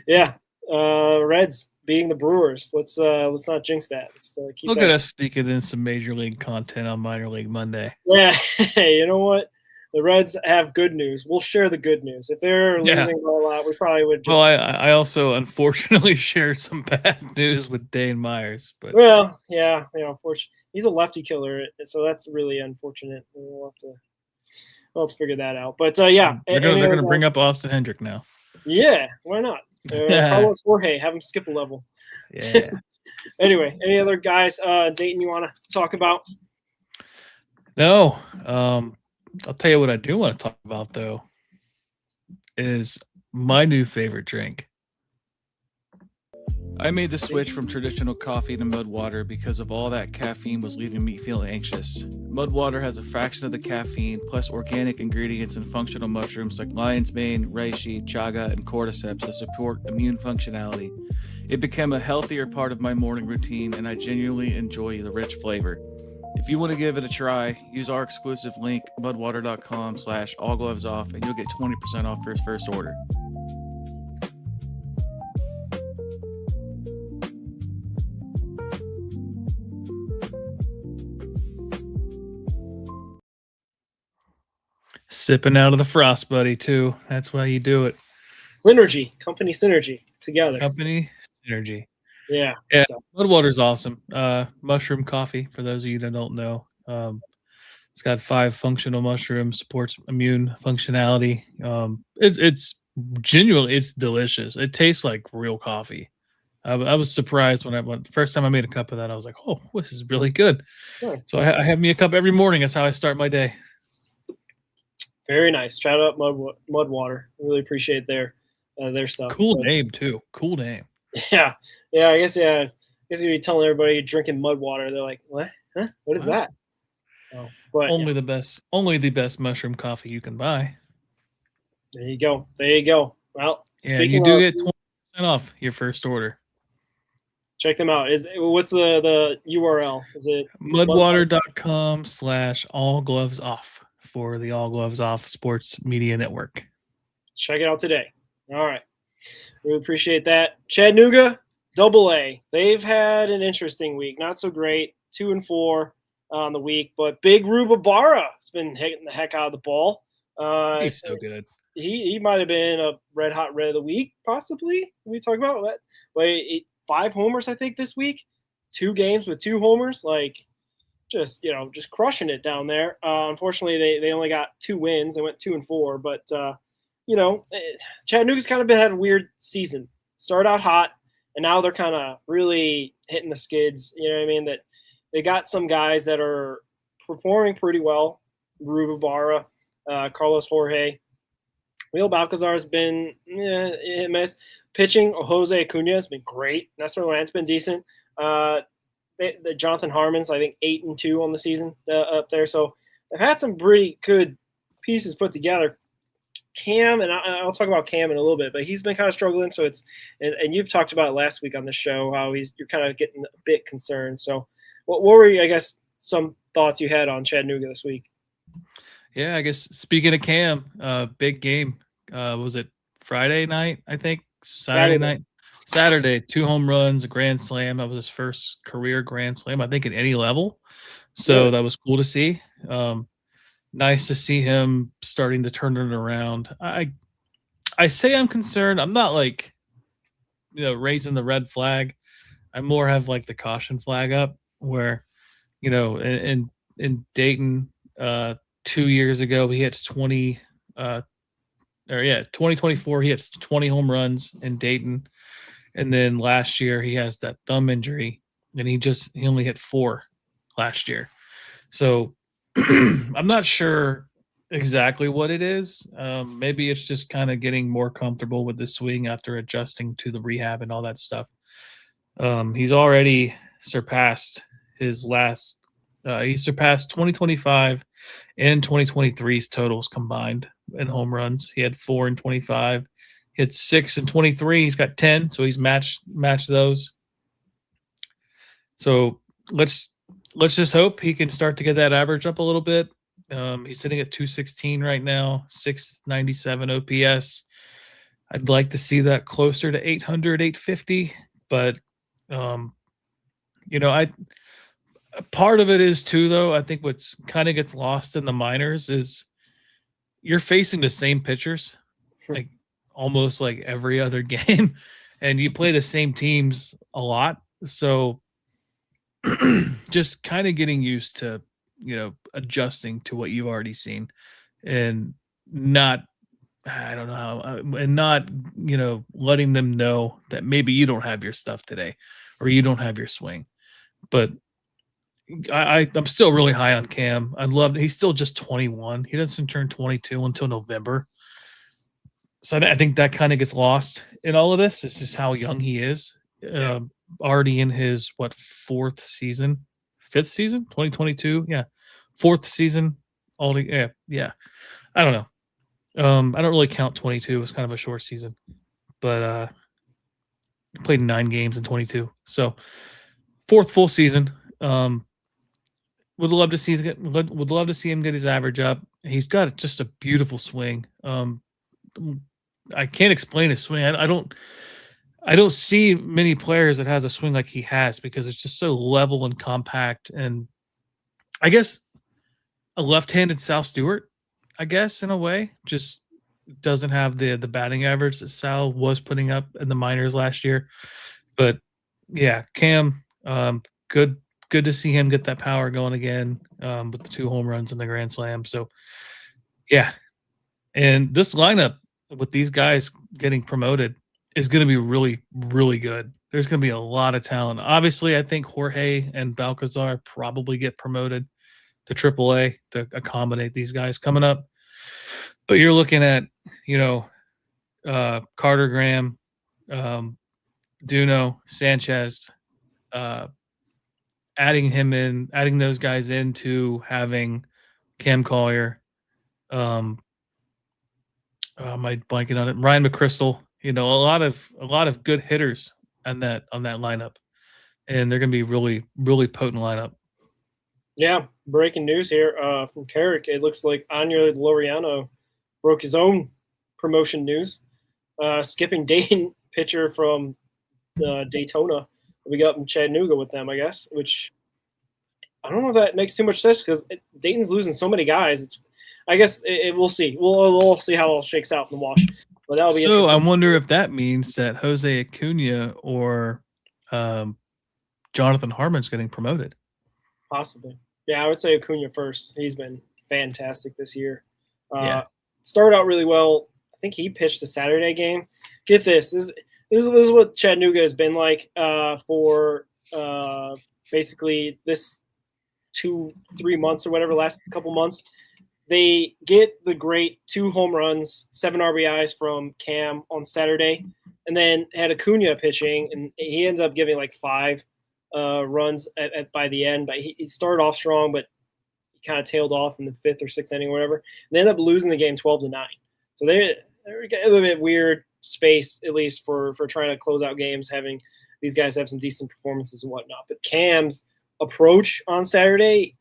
yeah, Reds beating the Brewers. Let's not jinx that. Keep Look at us sneaking in some Major League content on Minor League Monday. Yeah. Hey, you know what? the Reds have good news. We'll share the good news. If they're losing by a lot, we probably would just. Well, I also unfortunately shared some bad news with Dane Myers, but well, yeah, unfortunately, he's a lefty killer, so that's really unfortunate. We'll have to figure that out. But yeah, they're going to bring up Austin Hendrick now. Yeah, why not? Carlos Jorge, have him skip a level. Yeah. Anyway, any other guys, Dayton, you want to talk about? No. I'll tell you what I do want to talk about, though, is my new favorite drink. I made the switch from traditional coffee to mud water because of all that caffeine was leaving me feeling anxious. Mud water has a fraction of the caffeine, plus organic ingredients and functional mushrooms like lion's mane, reishi, chaga, and cordyceps that support immune functionality. It became a healthier part of my morning routine, and I genuinely enjoy the rich flavor. If you want to give it a try, use our exclusive link, mudwater.com/allglovesoff, and you'll get 20% off your first order. Sipping out of the frost, buddy, too. That's why you do it. Synergy, company synergy together. Company synergy. Yeah. So. Mudwater's awesome. Mushroom coffee, for those of you that don't know. It's got 5 functional mushrooms, supports immune functionality. It's genuinely, it's delicious. It tastes like real coffee. I was surprised when the first time I made a cup of that. I was like, oh, this is really good. Nice. So I have me a cup every morning. That's how I start my day. Very nice. Shout out Mudwater. Really appreciate their stuff. Cool name too. Cool name. Yeah. I guess you'd be telling everybody you're drinking Mudwater. They're like, what? Huh? What is that? So, but only the best mushroom coffee you can buy. There you go. Well, yeah, you do get 20% off your first order. Check them out. What's the URL? Is it mudwater.com/allglovesoff for the All Gloves Off Sports Media Network? Check it out today. All right. Really appreciate that. Chattanooga, AA. They've had an interesting week. Not so great. 2-4 on the week, but Big Rubabara has been hitting the heck out of the ball. He's so good. He might have been a red hot red of the week, possibly. We talk about that. But 5 homers, I think, this week. 2 games with 2 homers. Like, just crushing it down there. Unfortunately, they only got 2 wins. They went 2-4, but Chattanooga's kind of had a weird season. Started out hot, and now they're kind of really hitting the skids. You know what I mean? That they got some guys that are performing pretty well. Rubabara, Carlos Jorge. Will Balcazar has been hit miss. Pitching, Jose Acuna has been great. Nestor Land's been decent. The Jonathan Harmon's, I think, 8-2 on the season up there. So they've had some pretty good pieces put together. Cam, and I'll talk about Cam in a little bit, but he's been kind of struggling. So and you've talked about it last week on the show how you're kind of getting a bit concerned. So what were I guess some thoughts you had on Chattanooga this week? Yeah, I guess speaking of Cam, big game. Was it Friday night? I think Saturday night. Saturday, 2 home runs, a grand slam. That was his first career grand slam, I think, at any level. So that was cool to see. Nice to see him starting to turn it around. I say I'm concerned. I'm not like, raising the red flag. I more have like the caution flag up where, in Dayton 2 years ago, he hits 2024, he hits 20 home runs in Dayton. And then last year he has that thumb injury and he only hit 4 last year. So I'm not sure exactly what it is. Maybe it's just kind of getting more comfortable with the swing after adjusting to the rehab and all that stuff. He's already surpassed his last he surpassed 2025 and 2023's totals combined in home runs. He had 4 in 25, hit 6 in 23. He's got 10, so he's matched those. So let's just hope he can start to get that average up a little bit. He's sitting at 216 right now, 697 OPS. I'd like to see that closer to 800, 850, but part of it is too, though, I think what's kind of gets lost in the minors is you're facing the same pitchers, like almost like every other game, and you play the same teams a lot. So just kind of getting used to, adjusting to what you've already seen, and not, I don't know how, and not, letting them know that maybe you don't have your stuff today or you don't have your swing. But I'm still really high on Cam. He's still just 21. He doesn't turn 22 until November. So I think that kind of gets lost in all of this. It's just how young he is. Already in his, fifth season, 2022. Yeah. Fourth season. Yeah. I don't know. I don't really count 22. It was kind of a short season, but he played 9 games in 22. So 4th full season. Would love to see him get his average up. He's got just a beautiful swing. I can't explain his swing. I don't see many players that has a swing like he has, because it's just so level and compact. And I guess a left-handed Sal Stewart, I guess, in a way, just doesn't have the batting average that Sal was putting up in the minors last year. But yeah, Cam, good to see him get that power going again, with the 2 home runs and the grand slam. So yeah, and this lineup with these guys getting promoted is going to be really, really good. There's going to be a lot of talent. Obviously, I think Jorge and Balcazar probably get promoted to AAA to accommodate these guys coming up. But you're looking at, Carter Graham, Duno, Sanchez, adding those guys into having Cam Collier. Am I blanking on it? Ryan McChrystal. A lot of good hitters on that lineup, and they're going to be really, really potent lineup. Yeah, breaking news here from Carrick. It looks like Anya Laureano broke his own promotion news, skipping Dayton pitcher from Daytona. We got up in Chattanooga with them, I guess, which I don't know if that makes too much sense, because Dayton's losing so many guys. We'll see. We'll see how it all shakes out in the wash. But that'll be so. I wonder if that means that Jose Acuna or Jonathan Harmon's getting promoted. Possibly. Yeah, I would say Acuna first. He's been fantastic this year. Yeah. Started out really well. I think he pitched the Saturday game. Get this. This is what Chattanooga has been like for basically this 2-3 months or whatever, last couple months. They get the great 2 home runs, 7 RBIs from Cam on Saturday, and then had Acuna pitching, and he ends up giving like 5 runs by the end. But he started off strong, but he kind of tailed off in the 5th or 6th inning or whatever. And they ended up losing the game 12-9. So they're a little bit weird space, at least for trying to close out games, having these guys have some decent performances and whatnot. But Cam's approach on Saturday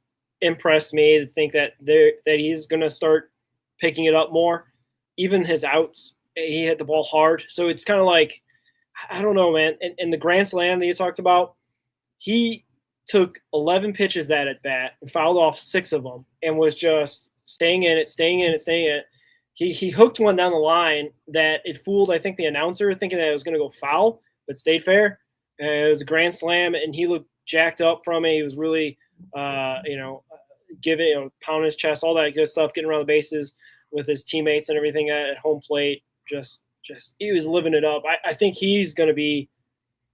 impressed me, to think that he's going to start picking it up more. Even his outs, he hit the ball hard. So it's kind of like, I don't know, man. And the grand slam that you talked about, he took 11 pitches that at bat and fouled off 6 of them, and was just staying in it. He hooked one down the line that it fooled, I think, the announcer, thinking that it was going to go foul, but stayed fair. It was a grand slam, and he looked jacked up from it. He was really, pounding his chest, all that good stuff, getting around the bases with his teammates and everything at home plate. Just he was living it up. I think he's going to be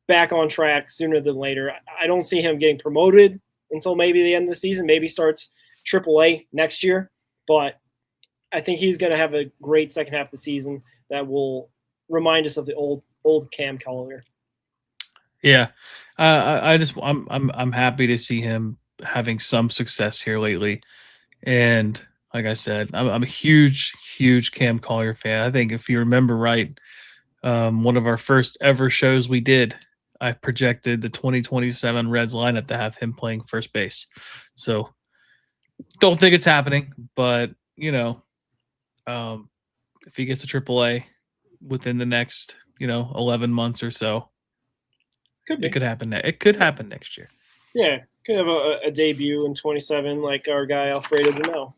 back on track sooner than later. I don't see him getting promoted until maybe the end of the season. Maybe starts AAA next year, but I think he's going to have a great second half of the season that will remind us of the old Cam Collier. Yeah, I'm happy to see him having some success here lately, and like I said, I'm a huge Cam Collier fan. I think if you remember right, one of our first ever shows we did, I projected the 2027 Reds lineup to have him playing first base. So don't think it's happening, but if he gets to AAA within the next 11 months or so, it could happen. It could happen next year. Yeah, could have a debut in 27, like our guy Alfredo Duno.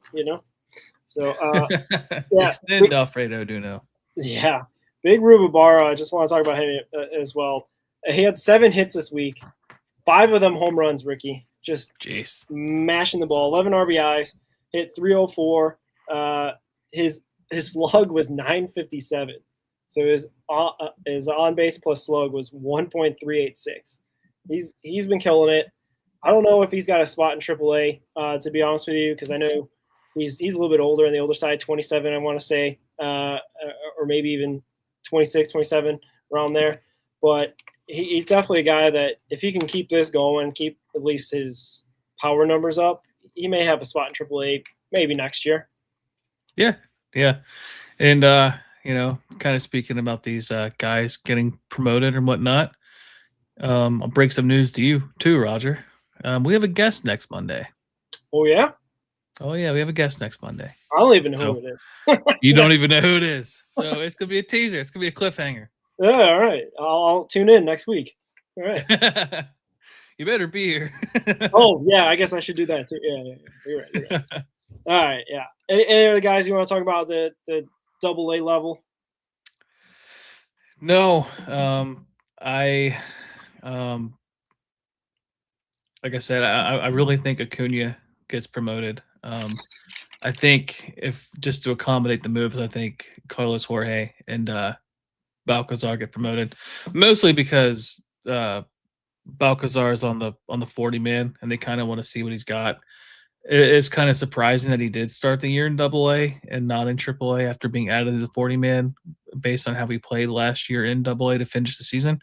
So, yeah. Extend Alfredo Duno. Yeah. Big Rubabara. I just want to talk about him as well. He had 7 hits this week. 5 of them home runs, Ricky. Just Jeez. mashing the ball. 11 RBIs. Hit 304. His slug was 957. So his on base plus slug was 1.386. He's been killing it. I don't know if he's got a spot in AAA, to be honest with you, because I know he's a little bit older on the older side, 27, I want to say, or maybe even 26, 27, around there. But he's definitely a guy that if he can keep this going, keep at least his power numbers up, he may have a spot in AAA maybe next year. Yeah. And, kind of speaking about these guys getting promoted and whatnot, I'll break some news to you too, Roger. We have a guest next Monday. Oh, yeah? Oh, yeah, we have a guest next Monday. I don't even know who it is. You don't even know who it is. So it's going to be a teaser. It's going to be a cliffhanger. Yeah, all right. I'll tune in next week. All right. You better be here. Oh, yeah, I guess I should do that too. Yeah. You're right. All right, yeah. Any other guys you want to talk about the AA level? No. Like I said, I really think Acuna gets promoted. I think if just to accommodate the moves, I think Carlos Jorge and Balcazar get promoted, mostly because Balcazar is on the 40-man, and they kind of want to see what he's got. It's kind of surprising that he did start the year in AA and not in AAA after being added to the 40-man based on how he played last year in AA to finish the season.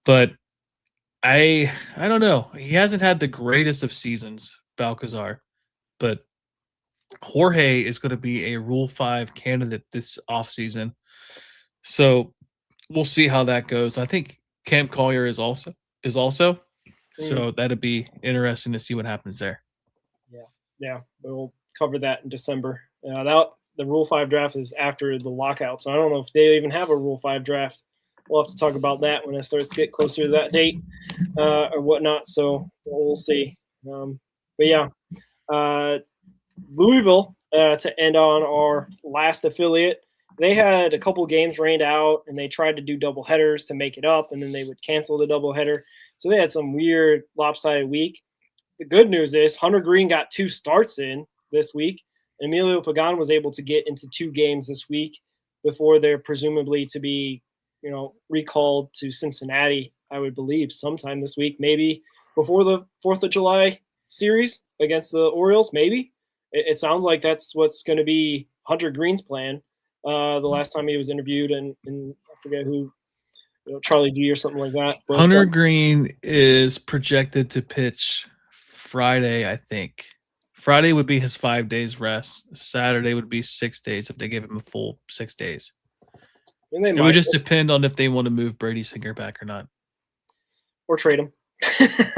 But I don't know. He hasn't had the greatest of seasons, Balcazar, but Jorge is going to be a Rule 5 candidate this offseason. So we'll see how that goes. I think Cam Collier is also. So that'd be interesting to see what happens there. Yeah. We'll cover that in December. The Rule 5 draft is after the lockout, so I don't know if they even have a Rule 5 draft. We'll have to talk about that when it starts to get closer to that date or whatnot. So we'll see. But yeah, Louisville, to end on our last affiliate, they had a couple games rained out, and they tried to do double headers to make it up, and then they would cancel the double header. So they had some weird lopsided week. The good news is Hunter Green got 2 starts in this week. Emilio Pagan was able to get into 2 games this week before they're presumably to be recalled to Cincinnati, I would believe, sometime this week, maybe before the 4th of July series against the Orioles, maybe. It sounds like that's what's going to be Hunter Green's plan. The last time he was interviewed, and I forget who, Charlie G or something like that. But, Hunter Green is projected to pitch Friday, I think. Friday would be his 5 days rest. Saturday would be 6 days if they gave him a full 6 days. It would just depend on if they want to move Brady Singer back or not. Or trade him.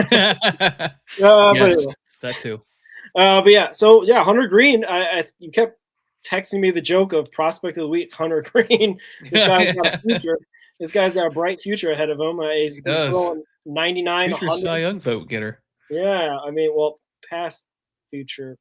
Yes, that too. But yeah, so yeah, Hunter Green, you kept texting me the joke of prospect of the week, Hunter Green. This guy's got a future. This guy's got a bright future ahead of him. He's throwing 99, future 100. Cy Young vote getter. Yeah, I mean, well, past future.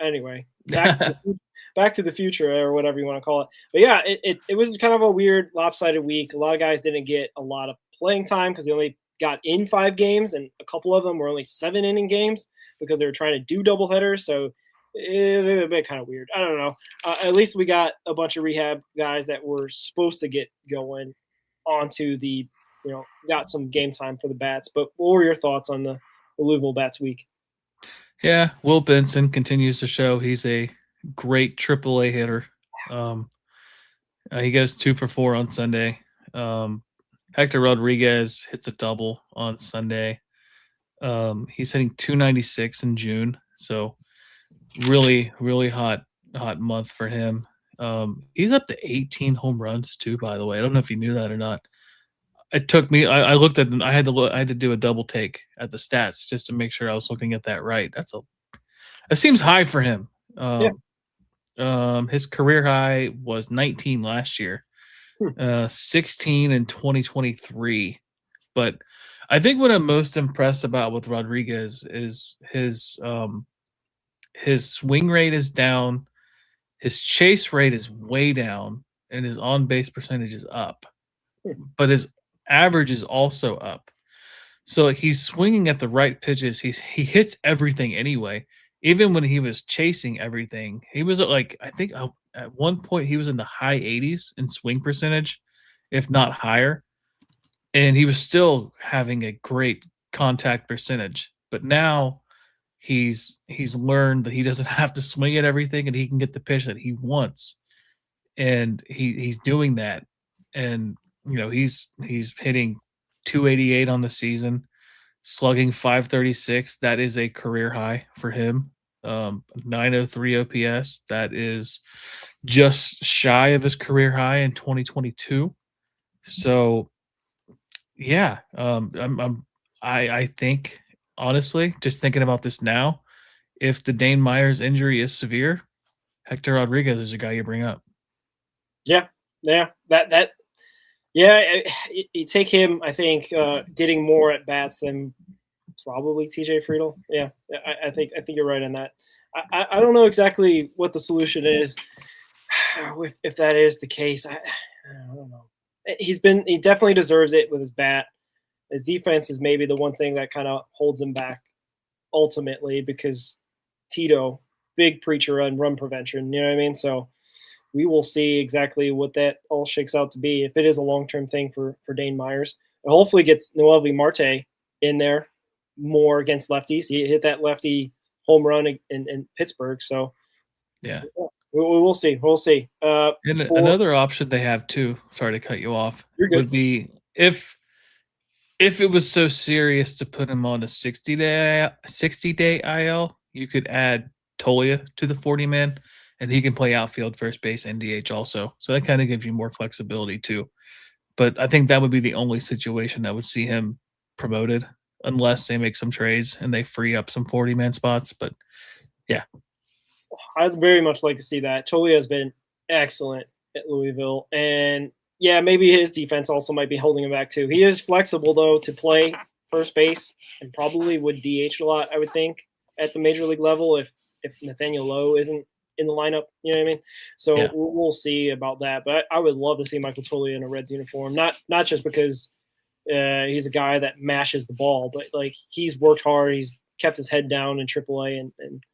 Anyway, back to the future or whatever you want to call it. But yeah, it was kind of a weird lopsided week. A lot of guys didn't get a lot of playing time because they only got in 5 games, and a couple of them were only 7-inning games because they were trying to do doubleheaders. So it been kind of weird. I don't know. At least we got a bunch of rehab guys that were supposed to get going onto the, got some game time for the bats. But what were your thoughts on the Louisville Bats week? Yeah, Will Benson continues to show he's a great AAA hitter. He goes 2 for 4 on Sunday. Hector Rodriguez hits a double on Sunday. He's hitting 296 in June, so really, really hot month for him. He's up to 18 home runs too, by the way. I don't know if you knew that or not. It took me. I looked at them. I had to do a double take at the stats just to make sure I was looking at that right. It seems high for him. His career high was 19 last year, 16 in 2023. But I think what I'm most impressed about with Rodriguez is his swing rate is down. his chase rate is way down and his on-base percentage is up, but his average is also up. So he's swinging at the right pitches. He hits everything anyway. Even when he was chasing everything, he was at I think at one point he was in the high 80s in swing percentage, if not higher. And he was still having a great contact percentage. But now he's learned that he doesn't have to swing at everything and he can get the pitch that he wants. And he's doing that. And he's hitting 288 on the season, slugging 536. That is a career high for him. 903 OPS. That is just shy of his career high in 2022. So yeah, I think honestly, just thinking about this now, if the Dane Myers injury is severe, Hector Rodriguez is a guy you bring up. Yeah, you take him. I think getting more at bats than probably TJ Friedl. Yeah, I think you're right on that. I don't know exactly what the solution is. If that is the case, I don't know. He definitely deserves it with his bat. His defense is maybe the one thing that kind of holds him back ultimately, because Tito, big preacher on run prevention, you know what I mean? So we will see exactly what that all shakes out to be, if it is a long-term thing for Dane Myers. And hopefully gets Noelvi Marte in there more against lefties. He hit that lefty home run in Pittsburgh. So yeah. We'll see. We'll see. Another option they have too, sorry to cut you off, would be if it was so serious to put him on a 60-day IL, you could add Tolia to the 40-man, and he can play outfield, first base, and DH also. So that kind of gives you more flexibility too. But I think that would be the only situation that would see him promoted, unless they make some trades and they free up some 40-man spots. But yeah. I'd very much like to see that. Tolia has been excellent at Louisville. And yeah, maybe his defense also might be holding him back too. He is flexible though to play first base, and probably would DH a lot, I would think, at the major league level if Nathaniel Lowe isn't in the lineup. You know what I mean? So yeah. We'll see about that. But I would love to see Michael Tolia in a Reds uniform, not just because he's a guy that mashes the ball, but like he's worked hard. He's kept his head down in AAA and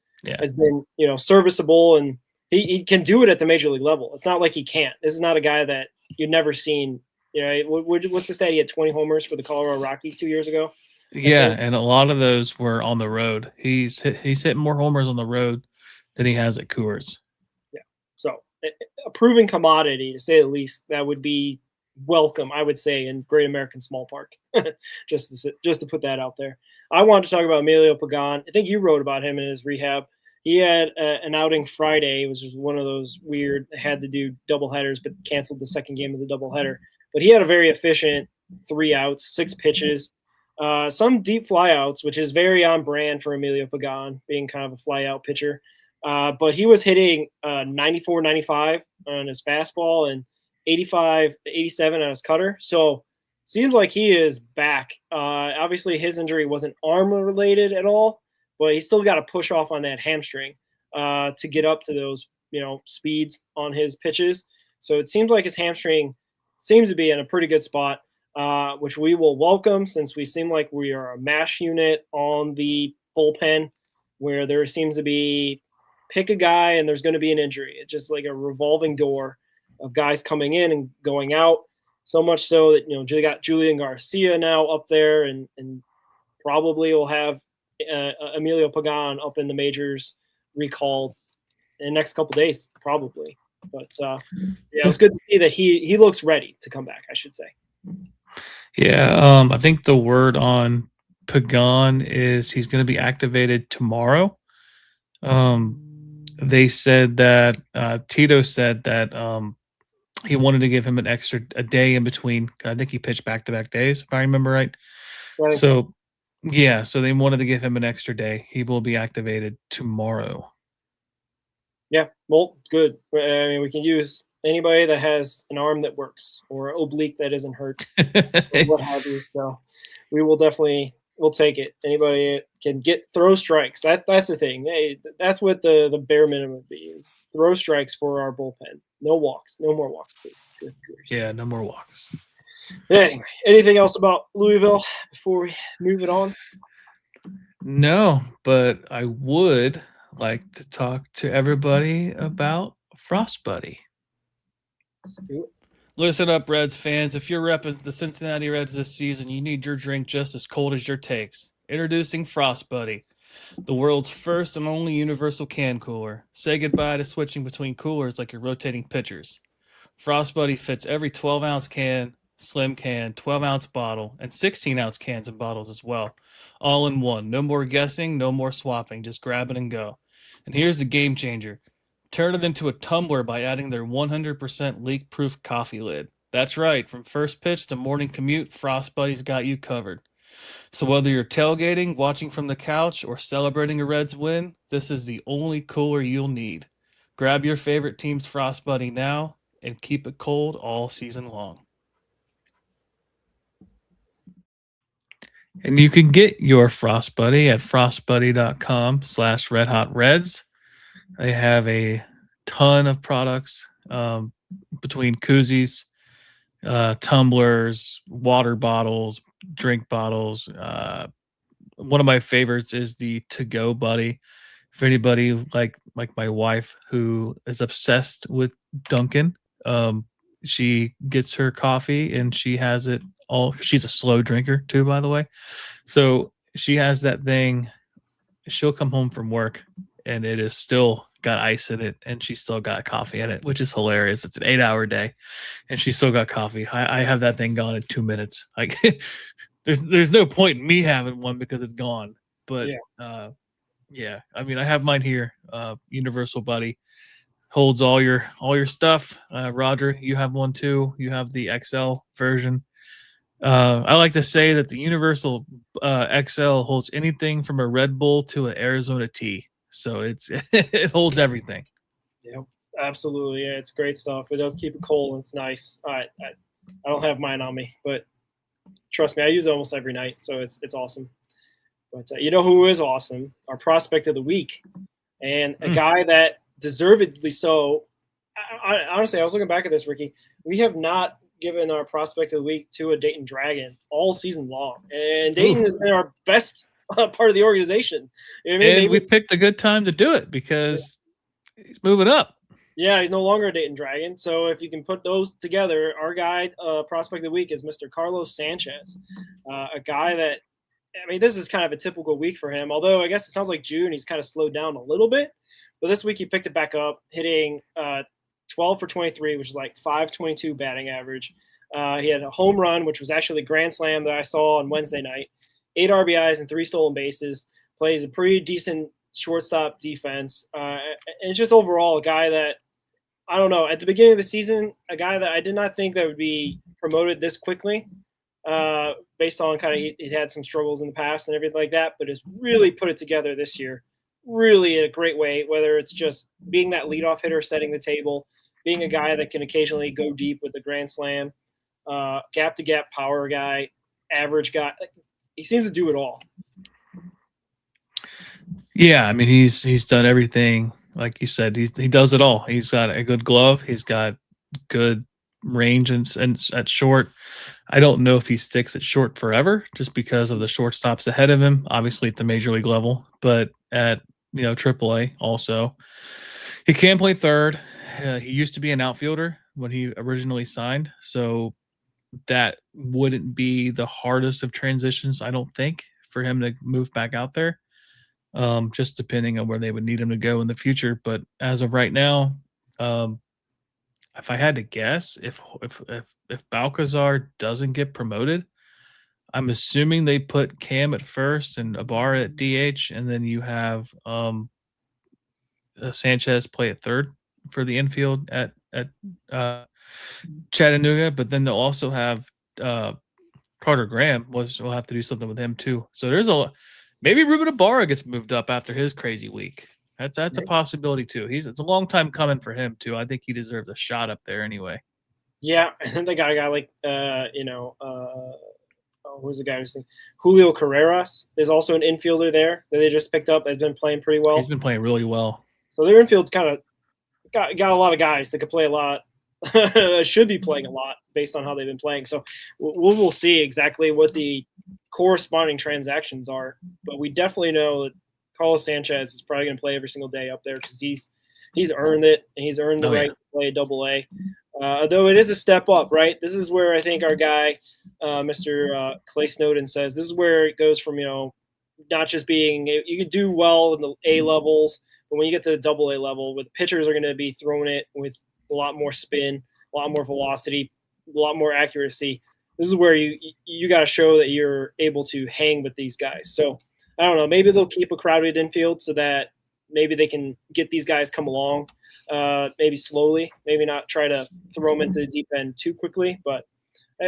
has been, serviceable, and he can do it at the major league level. It's not like he can't. This is not a guy that you've never seen. What's the stat? He had 20 homers for the Colorado Rockies 2 years ago. Yeah, and a lot of those were on the road. He's hit more homers on the road than he has at Coors. Yeah, so a proven commodity, to say the least. That would be welcome, I would say, in Great American Small Park. just to put that out there. I wanted to talk about Emilio Pagan. I think you wrote about him in his rehab. He had an outing Friday. It was just one of those weird, had to do doubleheaders, but canceled the second game of the doubleheader. But he had a very efficient 3 outs, 6 pitches, some deep flyouts, which is very on brand for Emilio Pagan, being kind of a flyout pitcher. But he was hitting 94, 95 on his fastball and 85 to 87 on his cutter. So seems like he is back. Obviously, his injury wasn't arm related at all, but he still got to push off on that hamstring to get up to those, speeds on his pitches. So it seems like his hamstring seems to be in a pretty good spot, which we will welcome, since we seem like we are a mash unit on the bullpen, where there seems to be pick a guy and there's going to be an injury. It's just like a revolving door of guys coming in and going out. So much so that, you got Julian Garcia now up there, and probably will have Emilio Pagan up in the majors recalled in the next couple of days, probably. But it was good to see that he looks ready to come back, I should say. Yeah, I think the word on Pagan is he's going to be activated tomorrow. They said that Tito said that he wanted to give him a day in between. I think he pitched back-to-back days, if I remember right. So they wanted to give him an extra day. He will be activated tomorrow. Yeah, well, good. I mean, we can use anybody that has an arm that works or oblique that isn't hurt, or what have you. So we will we'll take it. Anybody can throw strikes. That's the thing. Hey, that's what the bare minimum would be, is throw strikes for our bullpen. No walks. No more walks, please. Good grief. Yeah, no more walks. Anyway, anything else about Louisville before we move it on? No, but I would like to talk to everybody about Frost Buddy. Let's do it. Listen up, Reds fans. If you're repping the Cincinnati Reds this season, you need your drink just as cold as your takes. Introducing Frost Buddy, the world's first and only universal can cooler. Say goodbye to switching between coolers like you're rotating pitchers. Frost Buddy fits every 12-ounce can, slim can, 12-ounce bottle, and 16-ounce cans and bottles as well. All in one. No more guessing, no more swapping. Just grab it and go. And here's the game changer. Turn it into a tumbler by adding their 100% leak-proof coffee lid. That's right. From first pitch to morning commute, Frost Buddy's got you covered. So whether you're tailgating, watching from the couch, or celebrating a Reds win, this is the only cooler you'll need. Grab your favorite team's Frost Buddy now and keep it cold all season long. And you can get your Frost Buddy at frostbuddy.com/redhotreds. They have a ton of products between koozies, tumblers, water bottles, drink bottles. One of my favorites is the to-go buddy. For anybody like my wife who is obsessed with Dunkin', she gets her coffee and she has it all. She's a slow drinker too, by the way. So she has that thing. She'll come home from work and it is still got ice in it and she still got coffee in it, which is hilarious. It's an 8-hour day and she still got coffee. I have that thing gone in 2 minutes. Like there's no point in me having one because it's gone. But yeah, I mean, I have mine here. Universal Buddy holds all your stuff. Roger, you have one too. You have the XL version. I like to say that the Universal XL holds anything from a Red Bull to an Arizona tea. So it holds everything. Yeah, absolutely. Yeah, it's great stuff. It does keep it cold and it's nice. I don't have mine on me, but trust me, I use it almost every night, so it's awesome. But you know who is awesome? Our prospect of the week, and a guy that deservedly so. I honestly, I was looking back at this, Ricky. We have not given our prospect of the week to a Dayton Dragon all season long, and Dayton has been our best part of the organization. You know what I mean? And we picked a good time to do it because he's moving up. Yeah, he's no longer a Dayton Dragon. So if you can put those together, our guy prospect of the week is Mr. Carlos Sanchez, a guy that, I mean, this is kind of a typical week for him, although I guess it sounds like June he's kind of slowed down a little bit. But this week he picked it back up, hitting 12 for 23, which is like 522 batting average. He had a home run, which was actually the grand slam that I saw on Wednesday night. 8 RBIs and 3 stolen bases. Plays a pretty decent shortstop defense. And just overall a guy that, I don't know, at the beginning of the season, a guy that I did not think that would be promoted this quickly. Based on kind of he had some struggles in the past and everything like that, but has really put it together this year, really in a great way, whether it's just being that leadoff hitter, setting the table, being a guy that can occasionally go deep with the grand slam, gap-to-gap power guy, average guy. He seems to do it all. Yeah, I mean, he's done everything. Like you said, he does it all. He's got a good glove. He's got good range and at short. I don't know if he sticks at short forever just because of the shortstops ahead of him, obviously at the major league level, but at AAA also. He can play third. He used to be an outfielder when he originally signed, so that wouldn't be the hardest of transitions, I don't think, for him to move back out there. Just depending on where they would need him to go in the future. But as of right now, if I had to guess, if Balcazar doesn't get promoted, I'm assuming they put Cam at first and Ibarra at DH, and then you have Sanchez play at third for the infield at Chattanooga. But then they'll also have Carter Graham. We'll have to do something with him too. So there's maybe Ruben Ibarra gets moved up after his crazy week. That's a possibility too. It's a long time coming for him too. I think he deserves a shot up there anyway. Yeah, and then they got a guy like who's the guy who's Julio Carreras is also an infielder there that they just picked up. Has been playing pretty well. He's been playing really well. So their infield's kind of got a lot of guys that could play a lot, should be playing a lot based on how they've been playing. So we'll see exactly what the corresponding transactions are. But we definitely know that Carlos Sanchez is probably going to play every single day up there because he's earned it, and he's earned the right to play Double-A. Though it is a step up, right? This is where I think our guy, Mr. Clay Snowden, says this is where it goes from, not just being – you can do well in the A levels, but when you get to the Double-A level, where the pitchers are going to be throwing it with a lot more spin, a lot more velocity, a lot more accuracy, this is where you got to show that you're able to hang with these guys. So – I don't know. Maybe they'll keep a crowded infield so that maybe they can get these guys come along, maybe slowly, maybe not try to throw them into the deep end too quickly. But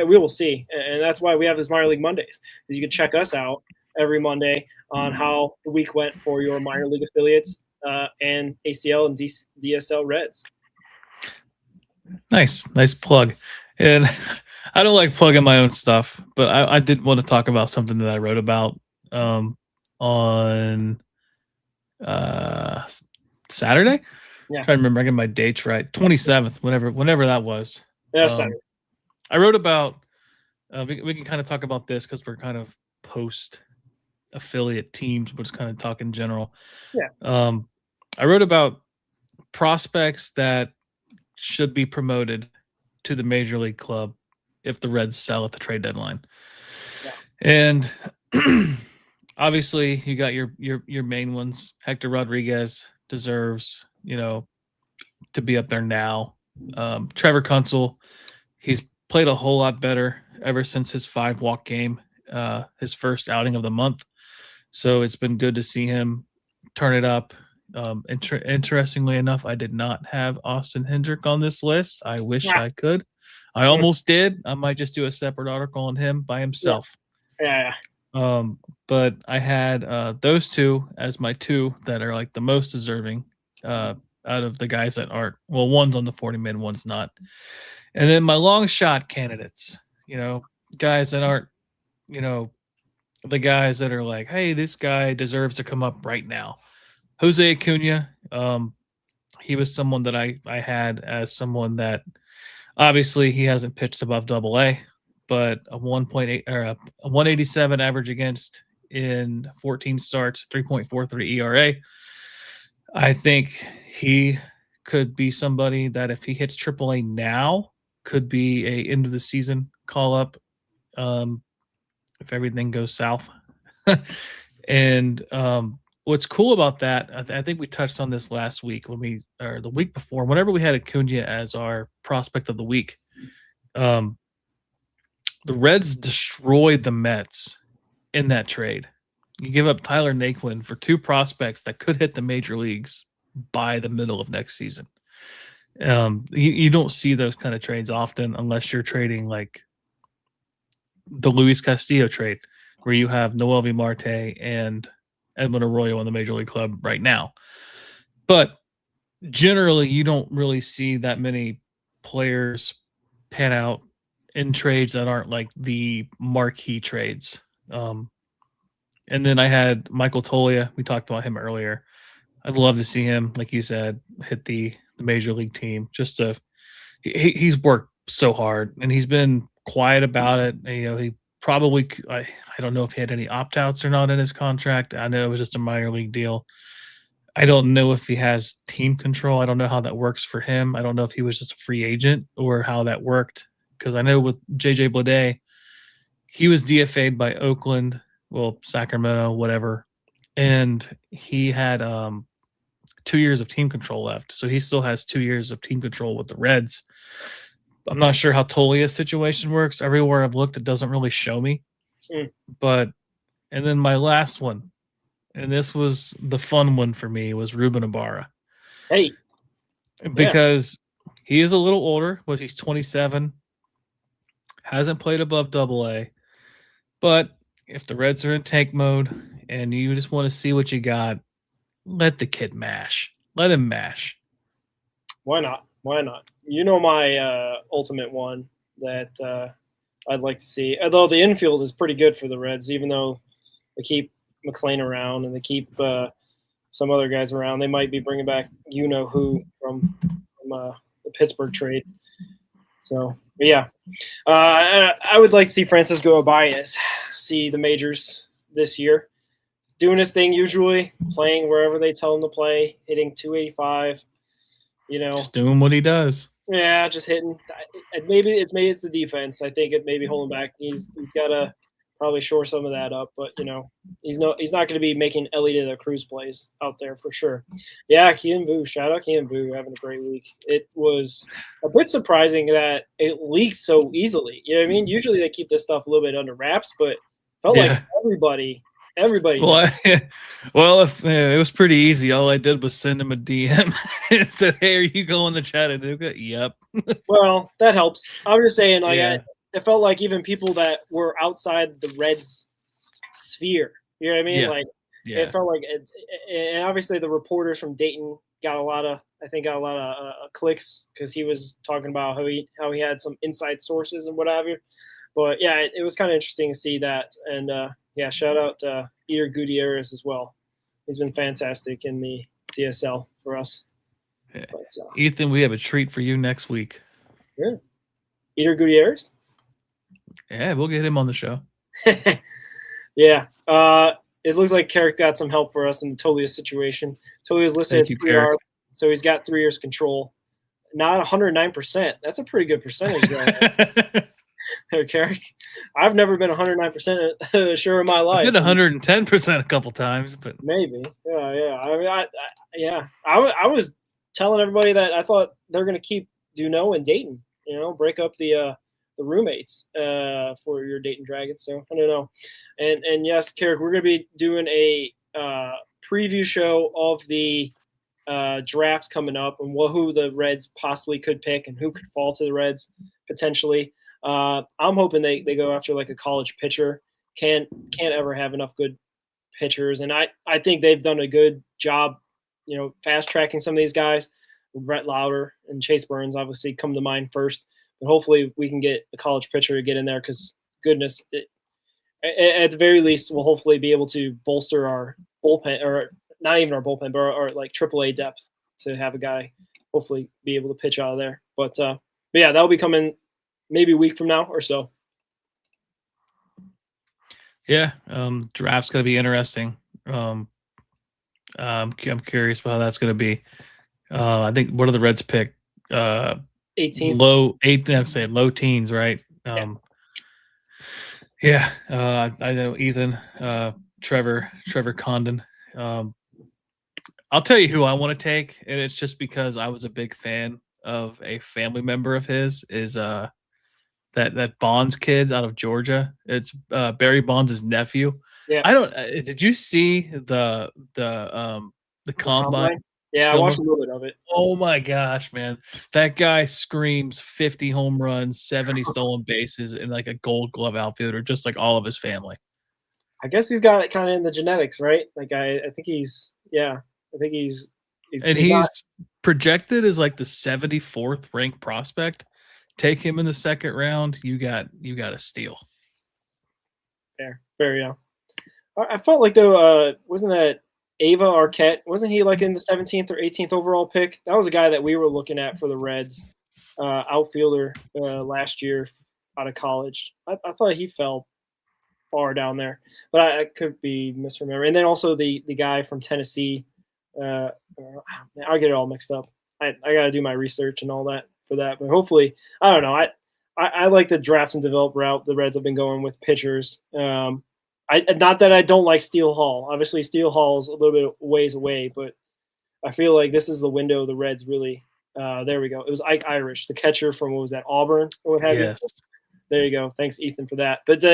we will see. And that's why we have this Minor League Mondays. You can check us out every Monday on how the week went for your minor league affiliates and ACL and DSL Reds. Nice plug. And I don't like plugging my own stuff, but I did want to talk about something that I wrote about on Saturday. Yeah. I'm trying to remember, I get my dates right. 27th, whenever that was. Yeah, Saturday. I wrote about we can kind of talk about this because we're kind of post affiliate teams, but it's kind of talk in general. Yeah. I wrote about prospects that should be promoted to the major league club if the Reds sell at the trade deadline. Yeah. And obviously, you got your main ones. Hector Rodriguez deserves, to be up there now. Trevor Kunsel, he's played a whole lot better ever since his 5-walk game, his first outing of the month. So it's been good to see him turn it up. Interestingly enough, I did not have Austin Hendrick on this list. I wish I could. I almost did. I might just do a separate article on him by himself. Yeah. But I had those two as my two that are like the most deserving out of the guys that aren't. Well, one's on the 40-man, one's not. And then my long shot candidates, guys that aren't, the guys that are like, hey, this guy deserves to come up right now. Jose Acuna, he was someone that I had as someone that obviously he hasn't pitched above Double-A, but a 1.8 or a 187 average against in 14 starts, 3.43 ERA. I think he could be somebody that if he hits AAA now, could be a end of the season call up if everything goes south. And what's cool about that, I think we touched on this last week or the week before, whenever we had Acuna as our prospect of the week. The Reds destroyed the Mets in that trade. You give up Tyler Naquin for two prospects that could hit the major leagues by the middle of next season. You don't see those kind of trades often unless you're trading like the Luis Castillo trade, where you have Noelvi Marte and Edwin Arroyo on the major league club right now. But generally, you don't really see that many players pan out in trades that aren't like the marquee trades. And then I had Michael Toglia. We talked about him earlier. I'd love to see him, like you said, hit the major league team. He's worked so hard, and he's been quiet about it. He probably, I don't know if he had any opt-outs or not in his contract. I know it was just a minor league deal. I don't know if he has team control. I don't know how that works for him. I don't know if he was just a free agent or how that worked. Because I know with JJ Bleday, he was DFA'd by Oakland, Sacramento, whatever. And he had 2 years of team control left. So he still has 2 years of team control with the Reds. I'm not sure how Tolia's situation works. Everywhere I've looked, it doesn't really show me. And then my last one, and this was the fun one for me, was Ruben Ibarra. Hey. Because he is a little older, but he's 27. Hasn't played above Double-A. But if the Reds are in tank mode and you just want to see what you got, let the kid mash. Let him mash. Why not? My ultimate one that I'd like to see. Although the infield is pretty good for the Reds, even though they keep McLean around and they keep some other guys around. They might be bringing back who from the Pittsburgh trade. So, but yeah, I would like to see Francisco Baez see the majors this year. Doing his thing usually, playing wherever they tell him to play, hitting 285. Just doing what he does. Yeah, just hitting. Maybe it's the defense. I think it may be holding back. He's got to probably shore some of that up, but he's not going to be making Ellie de la Cruz plays out there for sure. Yeah, Kian Vu, shout out Kian Vu, having a great week. It was a bit surprising that it leaked so easily. You know what I mean? Usually they keep this stuff a little bit under wraps, but it felt like everybody. Well, if it was pretty easy. All I did was send him a DM and said, "Hey, are you going to Chattanooga?" Yep. Well, that helps. I was just saying, it felt like even people that were outside the Reds sphere. You know what I mean? It felt like it, and obviously the reporters from Dayton got a lot of clicks because he was talking about how he had some inside sources and what have you. But yeah, it was kind of interesting to see that. And shout out Eater Gutierrez as well. He's been fantastic in the DSL for us. Yeah. Ethan, we have a treat for you next week. Yeah. Eater Gutierrez? Yeah, we'll get him on the show. Yeah. It looks like Carrick got some help for us in the Tolia's situation. Tolia's listed as PR, so he's got 3 years control. Not 109%. That's a pretty good percentage there. Carrick. I've never been 109% sure in my life. I've been 110% a couple times, but maybe. Yeah. I was telling everybody that I thought they're going to keep Duno and Dayton. Break up the roommates for your Dayton Dragons. So I don't know. And yes, Carrick, we're going to be doing a preview show of the draft coming up and who the Reds possibly could pick and who could fall to the Reds potentially. I'm hoping they go after like a college pitcher. Can't ever have enough good pitchers, and I think they've done a good job, fast tracking some of these guys. Brett Lauder and Chase Burns obviously come to mind first, but hopefully we can get a college pitcher to get in there because goodness, at the very least we'll hopefully be able to bolster our bullpen, or not even our bullpen, but our like AAA depth to have a guy hopefully be able to pitch out of there. But yeah, that'll be coming maybe a week from now or so. Yeah, draft's going to be interesting. I'm curious about how that's going to be. I think what do the Reds pick? 18. Low teens, right? I know Ethan, Trevor Condon. I'll tell you who I want to take, and it's just because I was a big fan of a family member of his. Is that Bonds kid out of Georgia? It's Barry Bonds' nephew. Yeah. I don't. Did you see the combine? Yeah, I watched a little bit of it. Oh my gosh, man! That guy screams 50 home runs, 70 stolen bases, and like a Gold Glove outfielder, just like all of his family. I guess he's got it kind of in the genetics, right? Like I think he's projected as like the 74th ranked prospect. Take him in the second round. You got a steal. Fair, yeah. I felt like though, wasn't that Ava Arquette? Wasn't he like in the 17th or 18th overall pick? That was a guy that we were looking at for the Reds, outfielder last year out of college. I thought he fell far down there, but I could be misremembering. And then also the guy from Tennessee. I'll get it all mixed up. I got to do my research and all that for that. But hopefully, I don't know. I like the drafts and develop route the Reds have been going with pitchers. Not that I don't like Steele Hall. Obviously, Steele Hall is a little bit ways away, but I feel like this is the window the Reds really. There we go. It was Ike Irish, the catcher from what was that, Auburn or what have you. There you go. Thanks, Ethan, for that. But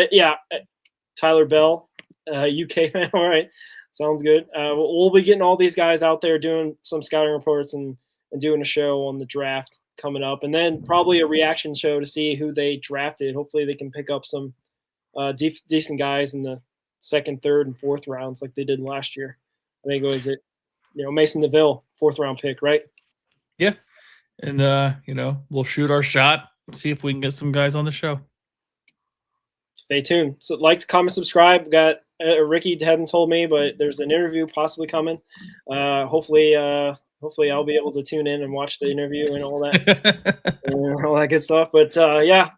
Tyler Bell, UK man. All right, sounds good. We'll be getting all these guys out there doing some scouting reports and doing a show on the draft coming up, and then probably a reaction show to see who they drafted. Hopefully, they can pick up some decent guys in the second, third, and fourth rounds like they did last year. I think it was Mason DeVille, 4th round pick, right? Yeah, and we'll shoot our shot, see if we can get some guys on the show. Stay tuned. So like, comment, subscribe. We got Ricky hadn't told me, but there's an interview possibly coming. Hopefully I'll be able to tune in and watch the interview and all that, and all that good stuff. But I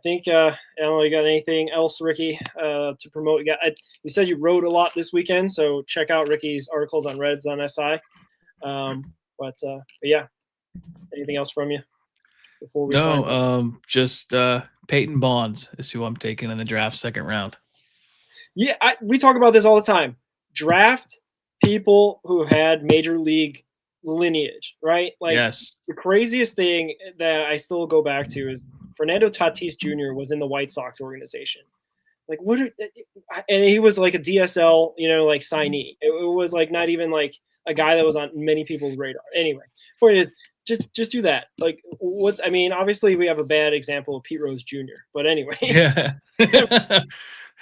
think I don't know. You got anything else, Ricky, to promote? You said you wrote a lot this weekend, so check out Ricky's articles on Reds on SI. But yeah, anything else from you before we sign off? Just Peyton Bonds is who I'm taking in the draft second round. Yeah, we talk about this all the time. Draft people who have had major league lineage, right? Like, yes. The craziest thing that I still go back to is Fernando Tatis Jr. was in the White Sox organization. Like, and he was like a DSL, like signee. It was like not even like a guy that was on many people's radar. Anyway, point is, just do that. Like, obviously we have a bad example of Pete Rose Jr. But anyway, yeah.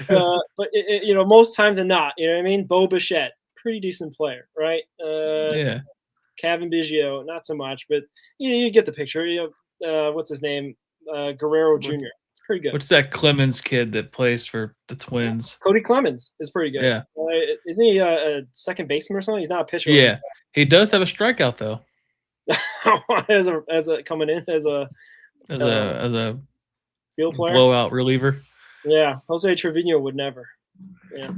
But most times than not, you know what I mean? Bo Bichette, pretty decent player, right? Yeah. Kevin Biggio, not so much, but you get the picture. What's his name? Guerrero Jr. It's pretty good. What's that Clemens kid that plays for the Twins? Cody Clemens is pretty good. Yeah. Isn't he a second baseman or something? He's not a pitcher. Yeah. He does have a strikeout though. as a coming in as a field player, blowout reliever. Yeah, Jose Trevino would never. Yeah.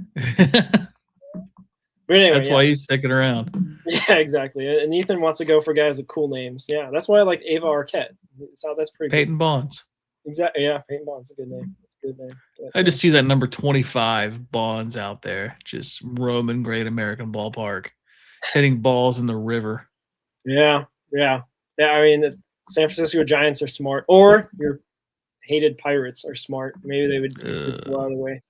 But anyway, that's why he's sticking around. Yeah, exactly. And Ethan wants to go for guys with cool names. Yeah, that's why I like Ava Arquette. So that's pretty Peyton good. Bonds. Exactly. Yeah, Peyton Bonds is a good name. It's a good name. But, I just see that number 25 Bonds out there, just roaming Great American Ballpark, hitting balls in the river. Yeah. I mean, the San Francisco Giants are smart, or your hated Pirates are smart. Maybe they would just go out of the way,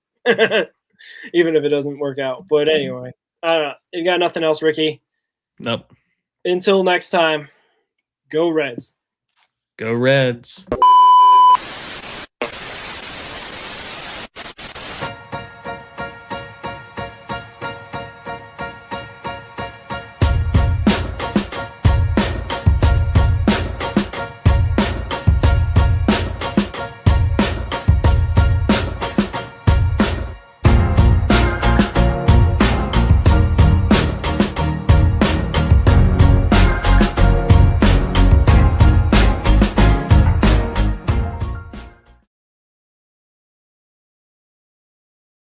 even if it doesn't work out. But anyway, I don't know. You got nothing else, Ricky? Nope. Until next time, go Reds. Go Reds.